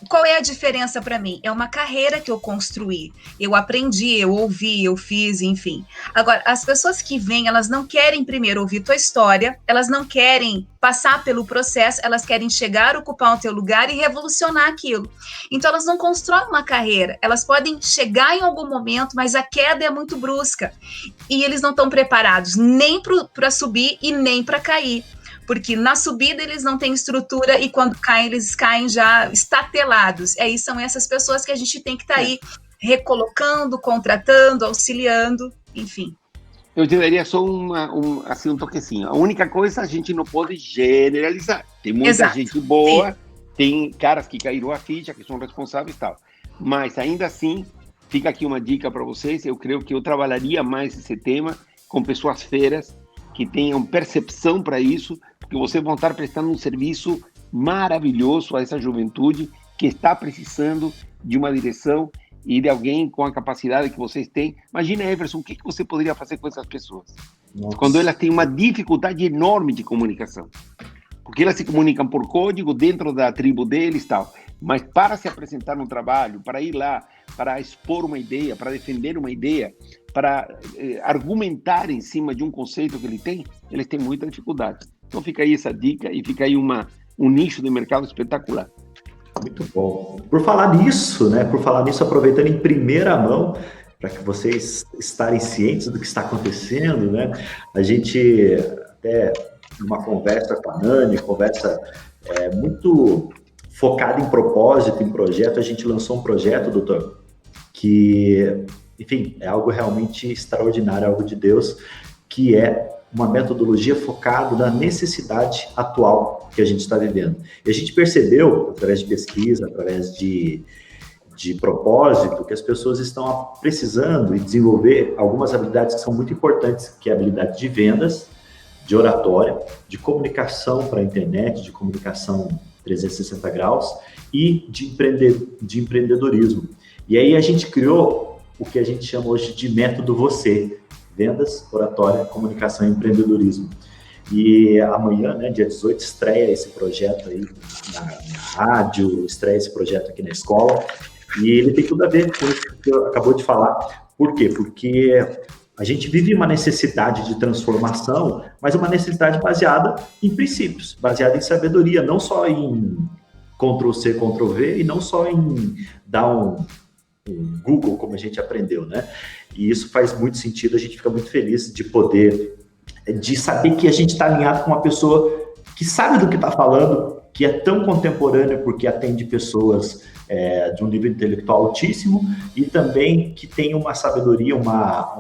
Qual é a diferença para mim? É uma carreira que eu construí, eu aprendi, eu ouvi, eu fiz, enfim. Agora, as pessoas que vêm, elas não querem primeiro ouvir tua história, elas não querem passar pelo processo, elas querem chegar, ocupar o teu lugar e revolucionar aquilo. Então, elas não constroem uma carreira, elas podem chegar em algum momento, mas a queda é muito brusca. E eles não estão preparados nem para subir e nem para cair. Porque na subida eles não têm estrutura e quando caem, eles caem já estatelados. São essas pessoas que a gente tem que estar aí recolocando, contratando, auxiliando, enfim. Eu te daria só um toquezinho. A única coisa, a gente não pode generalizar. Tem muita Exato. Gente boa, Sim. Tem caras que caíram a ficha, que são responsáveis e tal. Mas ainda assim, fica aqui uma dica para vocês. Eu creio que eu trabalharia mais esse tema com pessoas feiras, que tenham percepção para isso, porque vocês vão estar prestando um serviço maravilhoso a essa juventude que está precisando de uma direção e de alguém com a capacidade que vocês têm. Imagina, Everson, o que você poderia fazer com essas pessoas? Nossa. Quando elas têm uma dificuldade enorme de comunicação. Porque elas se comunicam por código dentro da tribo deles e tal. Mas para se apresentar no trabalho, para ir lá, para expor uma ideia, para defender uma ideia, para argumentar em cima de um conceito que eles têm muita dificuldade. Então fica aí essa dica e fica aí um nicho de mercado espetacular. Muito bom. Por falar nisso, aproveitando em primeira mão, para que vocês estarem cientes do que está acontecendo, né? A gente até uma conversa com a Nani, muito focada em propósito, em projeto. A gente lançou um projeto, doutor, que, enfim, é algo realmente extraordinário, algo de Deus, que é uma metodologia focada na necessidade atual que a gente está vivendo. E a gente percebeu, através de pesquisa, através de propósito, que as pessoas estão precisando desenvolver algumas habilidades que são muito importantes, que é a habilidade de vendas, de oratória, de comunicação para a internet, de comunicação 360 graus e de empreendedorismo. E aí a gente criou o que a gente chama hoje de método você, vendas, oratória, comunicação e empreendedorismo. E amanhã, né, dia 18, estreia esse projeto aí na rádio, estreia esse projeto aqui na escola. E ele tem tudo a ver com isso que eu acabou de falar. Por quê? Porque a gente vive uma necessidade de transformação, mas uma necessidade baseada em princípios, baseada em sabedoria, não só em Ctrl+C, Ctrl+V, e não só em dar um Google, como a gente aprendeu, né? E isso faz muito sentido, a gente fica muito feliz de poder, de saber que a gente está alinhado com uma pessoa que sabe do que está falando, que é tão contemporânea, porque atende pessoas de um nível intelectual altíssimo, e também que tem uma sabedoria, uma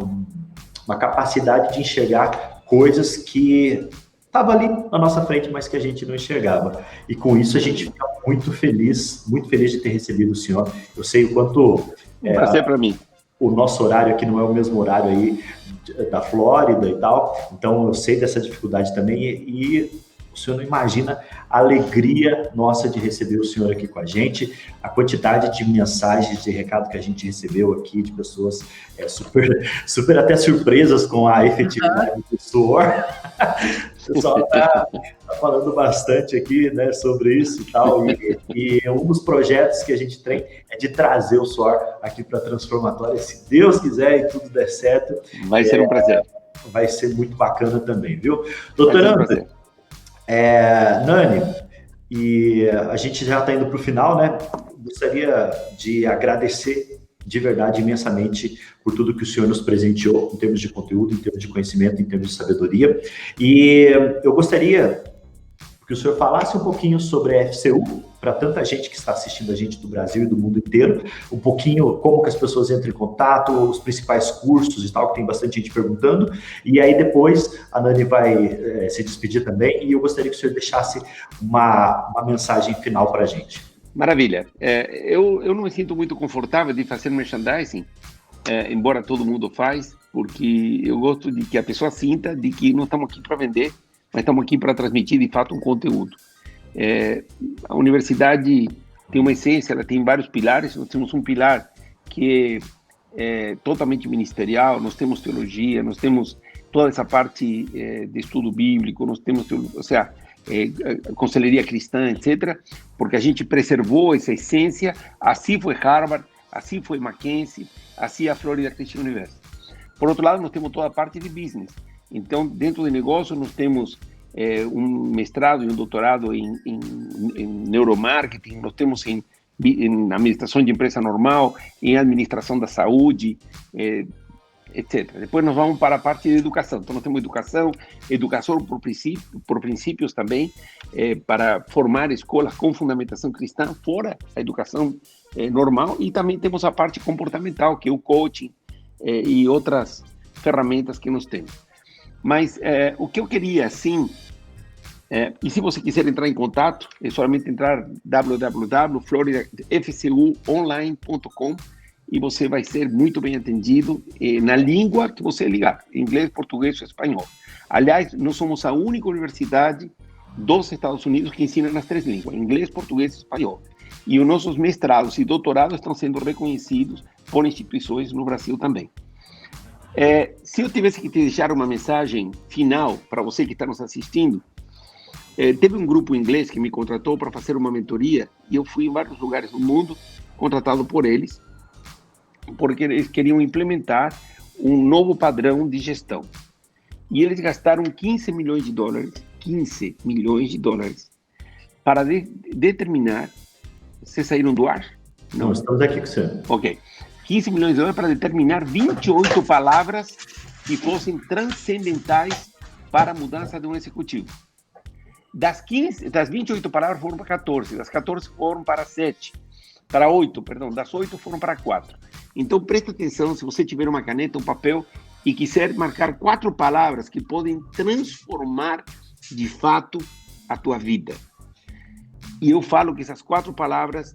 capacidade de enxergar coisas que estavam ali na nossa frente, mas que a gente não enxergava. E com isso a gente fica muito feliz de ter recebido o senhor. Eu sei o quanto... Um prazer para mim. O nosso horário aqui não é o mesmo horário aí da Flórida e tal, então eu sei dessa dificuldade também, e o senhor não imagina a alegria nossa de receber o senhor aqui com a gente, a quantidade de mensagens, de recado que a gente recebeu aqui, de pessoas super até surpresas com a efetividade do suor. O pessoal está falando bastante aqui, né, sobre isso e tal, e um dos projetos que a gente tem é de trazer o suor aqui para a Transformatória, se Deus quiser e tudo der certo. Vai ser um prazer. Vai ser muito bacana também, viu? Doutor Antônio, Nani, e a gente já está indo para o final, né? Gostaria de agradecer de verdade imensamente por tudo que o senhor nos presenteou em termos de conteúdo, em termos de conhecimento, em termos de sabedoria. E eu gostaria que o senhor falasse um pouquinho sobre a FCU, para tanta gente que está assistindo a gente do Brasil e do mundo inteiro, um pouquinho como que as pessoas entram em contato, os principais cursos e tal, que tem bastante gente perguntando, e aí depois a Nani vai se despedir também, e eu gostaria que o senhor deixasse uma mensagem final para a gente. Maravilha. Eu não me sinto muito confortável de fazer merchandising, embora todo mundo faz, porque eu gosto de que a pessoa sinta de que não estamos aqui para vender, mas estamos aqui para transmitir, de fato, um conteúdo. A universidade tem uma essência, ela tem vários pilares. Nós temos um pilar que é totalmente ministerial, nós temos teologia, nós temos toda essa parte de estudo bíblico, nós temos, conselheria cristã, etc., porque a gente preservou essa essência. Assim foi Harvard, assim foi Mackenzie, assim a Florida Christian University. Por outro lado, nós temos toda a parte de business. Então, dentro do negócio, nós temos um mestrado e um doutorado em neuromarketing, nós temos em administração de empresa normal, em administração da saúde, etc. Depois nós vamos para a parte de educação. Então, nós temos educação por princípios também, para formar escolas com fundamentação cristã, fora a educação normal, e também temos a parte comportamental, que é o coaching e outras ferramentas que nós temos. Mas o que eu queria, sim, e se você quiser entrar em contato, é somente entrar www.floridafcuonline.com e você vai ser muito bem atendido na língua que você ligar, inglês, português ou espanhol. Aliás, nós somos a única universidade dos Estados Unidos que ensina nas três línguas, inglês, português e espanhol. E os nossos mestrados e doutorados estão sendo reconhecidos por instituições no Brasil também. Se eu tivesse que te deixar uma mensagem final para você que está nos assistindo, teve um grupo inglês que me contratou para fazer uma mentoria, e eu fui em vários lugares do mundo contratado por eles, porque eles queriam implementar um novo padrão de gestão. E eles gastaram 15 milhões de dólares para determinar... Vocês saíram do ar? Não, estamos aqui com você. Ok. 15 milhões de dólares para determinar 28 palavras que fossem transcendentais para a mudança de um executivo. Das 28 palavras foram para 14, das 14 foram para 8, das 8 foram para 4. Então, presta atenção, se você tiver uma caneta, um papel, e quiser marcar 4 palavras que podem transformar, de fato, a tua vida. E eu falo que essas 4 palavras,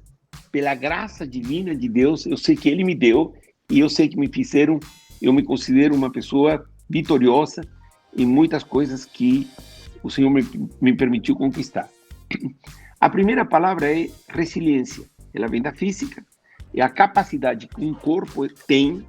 pela graça divina de Deus, eu sei que Ele me deu, e eu sei que me fizeram, eu me considero uma pessoa vitoriosa em muitas coisas que o Senhor me permitiu conquistar. A primeira palavra é resiliência. Ela vem da física, é a capacidade que um corpo tem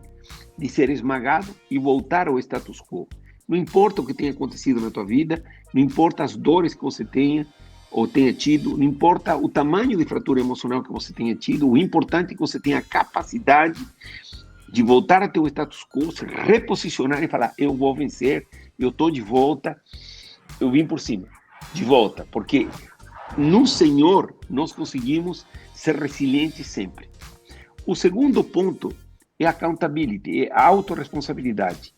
de ser esmagado e voltar ao status quo. Não importa o que tenha acontecido na tua vida, não importa as dores que você tenha ou tenha tido, não importa o tamanho de fratura emocional que você tenha tido, o importante é que você tenha a capacidade de voltar a teu status quo, se reposicionar e falar, eu vou vencer, eu estou de volta, eu vim por cima, de volta, porque no Senhor nós conseguimos ser resilientes sempre. O segundo ponto é accountability, é a autorresponsabilidade.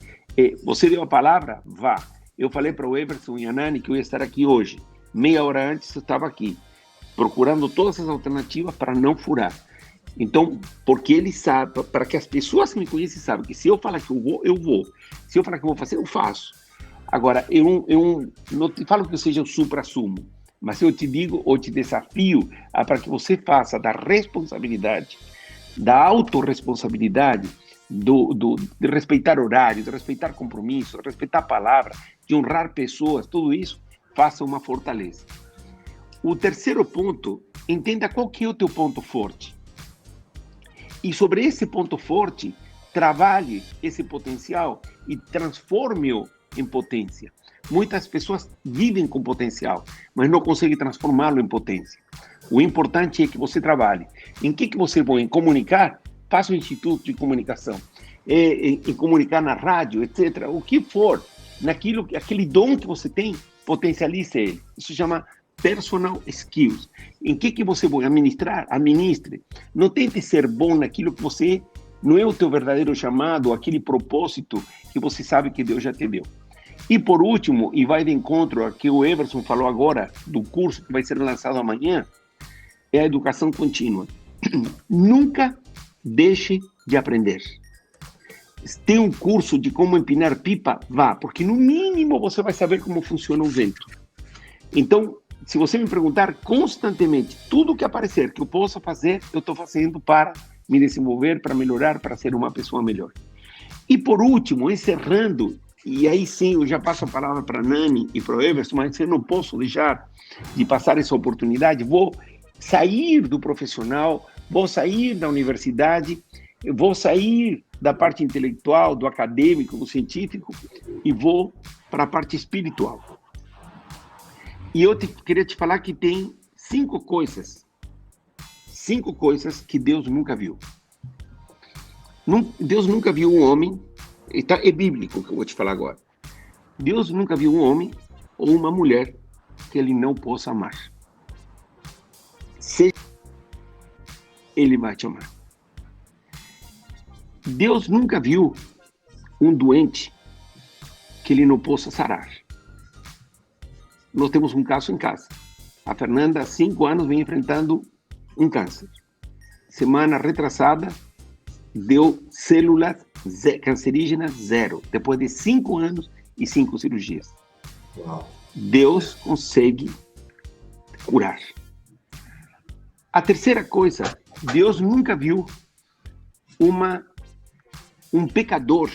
Você deu a palavra? Vá. Eu falei para o Everson e a Nani que eu ia estar aqui hoje. Meia hora antes eu estava aqui, procurando todas as alternativas para não furar. Então, porque ele sabe, para que as pessoas que me conhecem saibam que se eu falar que eu vou, eu vou. Se eu falar que eu vou fazer, eu faço. Agora, eu não te falo que eu seja o supra-sumo, mas eu te digo, ou te desafio para que você faça da responsabilidade, da autorresponsabilidade, de respeitar horários, de respeitar compromissos, de respeitar a palavra, de honrar pessoas, tudo isso, faça uma fortaleza. O terceiro ponto, entenda qual que é o teu ponto forte. E sobre esse ponto forte, trabalhe esse potencial e transforme-o em potência. Muitas pessoas vivem com potencial, mas não conseguem transformá-lo em potência. O importante é que você trabalhe. Em que você é bom? Em comunicar? Faça um instituto de comunicação. Em comunicar na rádio, etc. O que for, aquele dom que você tem, potencialize ele. Isso se chama personal skills. Em que você é bom? Administrar? Administre. Não tente ser bom naquilo que você não é o teu verdadeiro chamado, aquele propósito que você sabe que Deus já te deu. E por último, e vai de encontro ao que o Everson falou agora, do curso que vai ser lançado amanhã, é a educação contínua. Nunca deixe de aprender. Se tem um curso de como empinar pipa, vá, porque no mínimo você vai saber como funciona o vento. Então, se você me perguntar constantemente, tudo que aparecer que eu possa fazer, eu estou fazendo para me desenvolver, para melhorar, para ser uma pessoa melhor. E por último, encerrando, e aí sim eu já passo a palavra para a Nani e para o Everson, mas eu não posso deixar de passar essa oportunidade, vou sair do profissional, vou sair da universidade, eu vou sair da parte intelectual, do acadêmico, do científico, e vou para a parte espiritual. E eu queria te falar que tem 5 coisas que Deus nunca viu. Deus nunca viu um homem, é bíblico o que eu vou te falar agora. Deus nunca viu um homem ou uma mulher que ele não possa amar. Se ele vai te amar. Deus nunca viu um doente que ele não possa sarar. Nós temos um caso em casa. A Fernanda, há 5 anos, vem enfrentando um câncer. Semana retrasada, deu células cancerígenas 0, depois de 5 anos e 5 cirurgias. Uau. Deus consegue curar. A terceira coisa, Deus nunca viu um pecador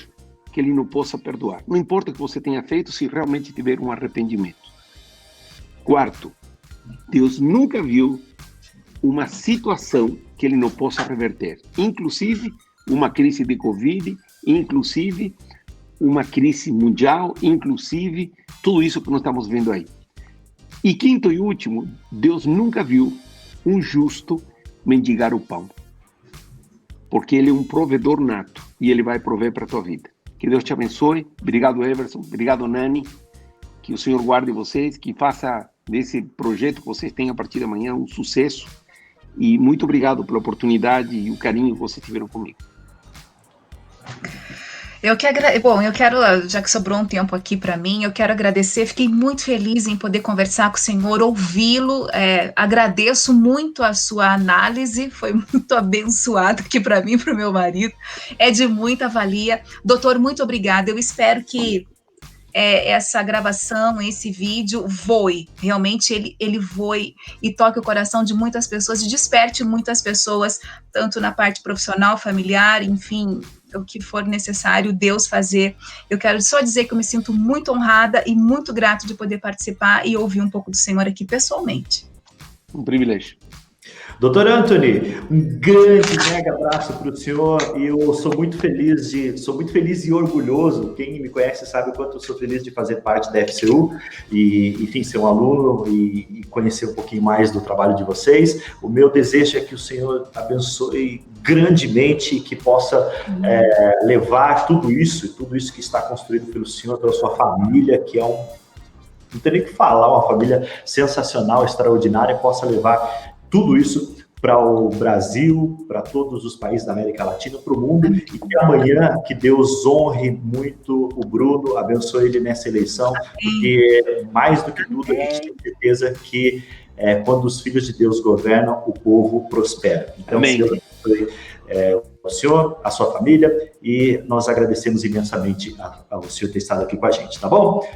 que ele não possa perdoar. Não importa o que você tenha feito, se realmente tiver um arrependimento. Quarto, Deus nunca viu uma situação que ele não possa reverter, inclusive uma crise de Covid, inclusive uma crise mundial, inclusive tudo isso que nós estamos vendo aí. E quinto e último, Deus nunca viu um justo mendigar o pão, porque ele é um provedor nato e ele vai prover para a tua vida. Que Deus te abençoe. Obrigado, Everson. Obrigado, Nani. Que o Senhor guarde vocês, que faça desse projeto que vocês têm a partir de amanhã um sucesso. E muito obrigado pela oportunidade e o carinho que vocês tiveram comigo. Eu quero, já que sobrou um tempo aqui para mim, eu quero agradecer, fiquei muito feliz em poder conversar com o senhor, ouvi-lo, agradeço muito a sua análise, foi muito abençoado aqui para mim e para o meu marido, é de muita valia. Doutor, muito obrigada, eu espero que essa gravação, esse vídeo voe, realmente ele voe e toque o coração de muitas pessoas e desperte muitas pessoas, tanto na parte profissional, familiar, enfim, o que for necessário Deus fazer. Eu quero só dizer que eu me sinto muito honrada e muito grato de poder participar e ouvir um pouco do Senhor aqui pessoalmente. Um privilégio. Doutor Anthony, um grande, mega abraço para o senhor, e eu sou muito feliz e orgulhoso. Quem me conhece sabe o quanto eu sou feliz de fazer parte da FCU e, enfim, ser um aluno e conhecer um pouquinho mais do trabalho de vocês. O meu desejo é que o senhor abençoe grandemente, que possa levar tudo isso que está construído pelo senhor, pela sua família, que é não tem nem o que falar, uma família sensacional, extraordinária, possa levar tudo isso para o Brasil, para todos os países da América Latina, para o mundo, e que amanhã, que Deus honre muito o Bruno, abençoe ele nessa eleição, porque mais do que tudo, a gente tem certeza que quando os filhos de Deus governam, o povo prospera. Então, Amém. Deus abençoe o senhor, a sua família, e nós agradecemos imensamente ao senhor ter estado aqui com a gente, tá bom?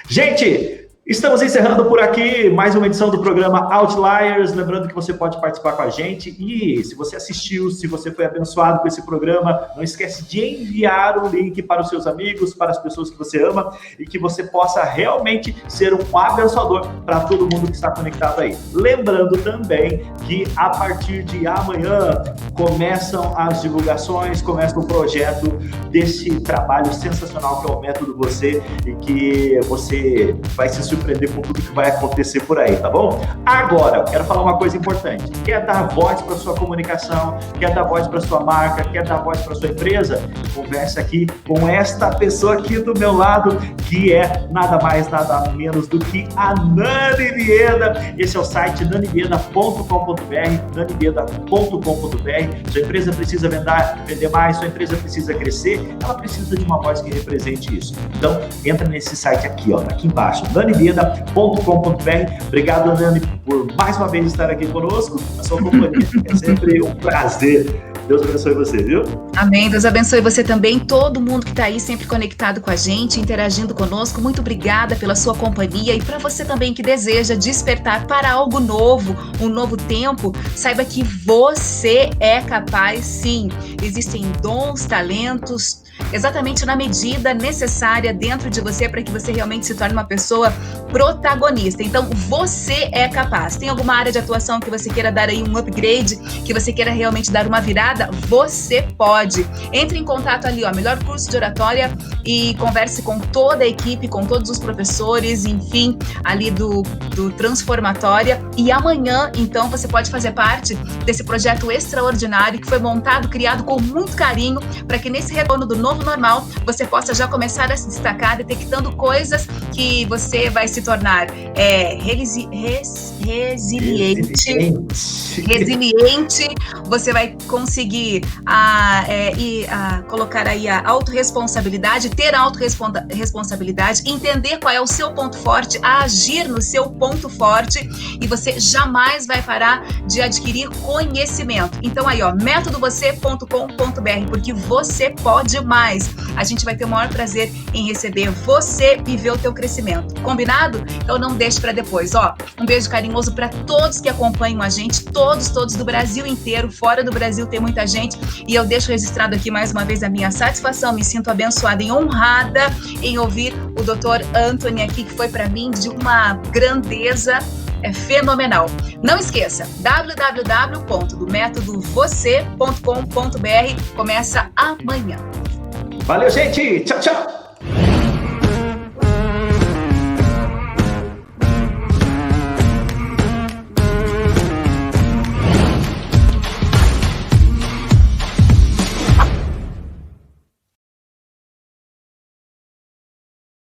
Gente, estamos encerrando por aqui mais uma edição do programa Outliers. Lembrando que você pode participar com a gente, e se você assistiu, se você foi abençoado com esse programa, não esquece de enviar o link para os seus amigos, para as pessoas que você ama, e que você possa realmente ser um abençoador para todo mundo que está conectado aí. Lembrando também que a partir de amanhã começam as divulgações, começa o projeto desse trabalho sensacional que é o Método Você, e que você vai se surpreender com tudo que vai acontecer por aí, tá bom? Agora, quero falar uma coisa importante. Quer dar voz para sua comunicação? Quer dar voz para sua marca? Quer dar voz para sua empresa? Converse aqui com esta pessoa aqui do meu lado, que é nada mais, nada menos do que a Nani Bieda. Esse é o site nanibieda.com.br, nanibieda.com.br. Sua empresa precisa vender mais, sua empresa precisa crescer, ela precisa de uma voz que represente isso. Então, entra nesse site aqui, ó, aqui embaixo, nanibieda.com.br. Obrigado, Nani, por mais uma vez estar aqui conosco. A sua companhia é sempre um prazer. Deus abençoe você, viu? Amém. Deus abençoe você também, todo mundo que está aí sempre conectado com a gente, interagindo conosco. Muito obrigada pela sua companhia, e para você também que deseja despertar para algo novo, um novo tempo, saiba que você é capaz, sim. Existem dons, talentos, exatamente na medida necessária dentro de você para que você realmente se torne uma pessoa protagonista. Então, você é capaz. Tem alguma área de atuação que você queira dar aí um upgrade, que você queira realmente dar uma virada? Você pode. Entre em contato ali, ó, Melhor Curso de Oratória, e converse com toda a equipe, com todos os professores, enfim, ali do Transformatória. E amanhã, então, você pode fazer parte desse projeto extraordinário que foi montado, criado com muito carinho, para que nesse retorno do novo normal, você possa já começar a se destacar, detectando coisas que você vai se tornar resiliente, você vai conseguir colocar aí a autorresponsabilidade, ter autorresponsabilidade, entender qual é o seu ponto forte, agir no seu ponto forte, e você jamais vai parar de adquirir conhecimento. Então aí, ó, métodovocê.com.br, porque você pode mais. A gente vai ter o maior prazer em receber você e ver o teu crescimento. Combinado? Então não deixe para depois. Ó, um beijo carinhoso para todos que acompanham a gente, todos do Brasil inteiro. Fora do Brasil tem muita gente, e eu deixo registrado aqui mais uma vez a minha satisfação. Me sinto abençoada e honrada em ouvir o Dr. Anthony aqui, que foi para mim de uma grandeza fenomenal. Não esqueça, www.dometodovocê.com.br. Começa amanhã. Valeu, gente! Tchau, tchau!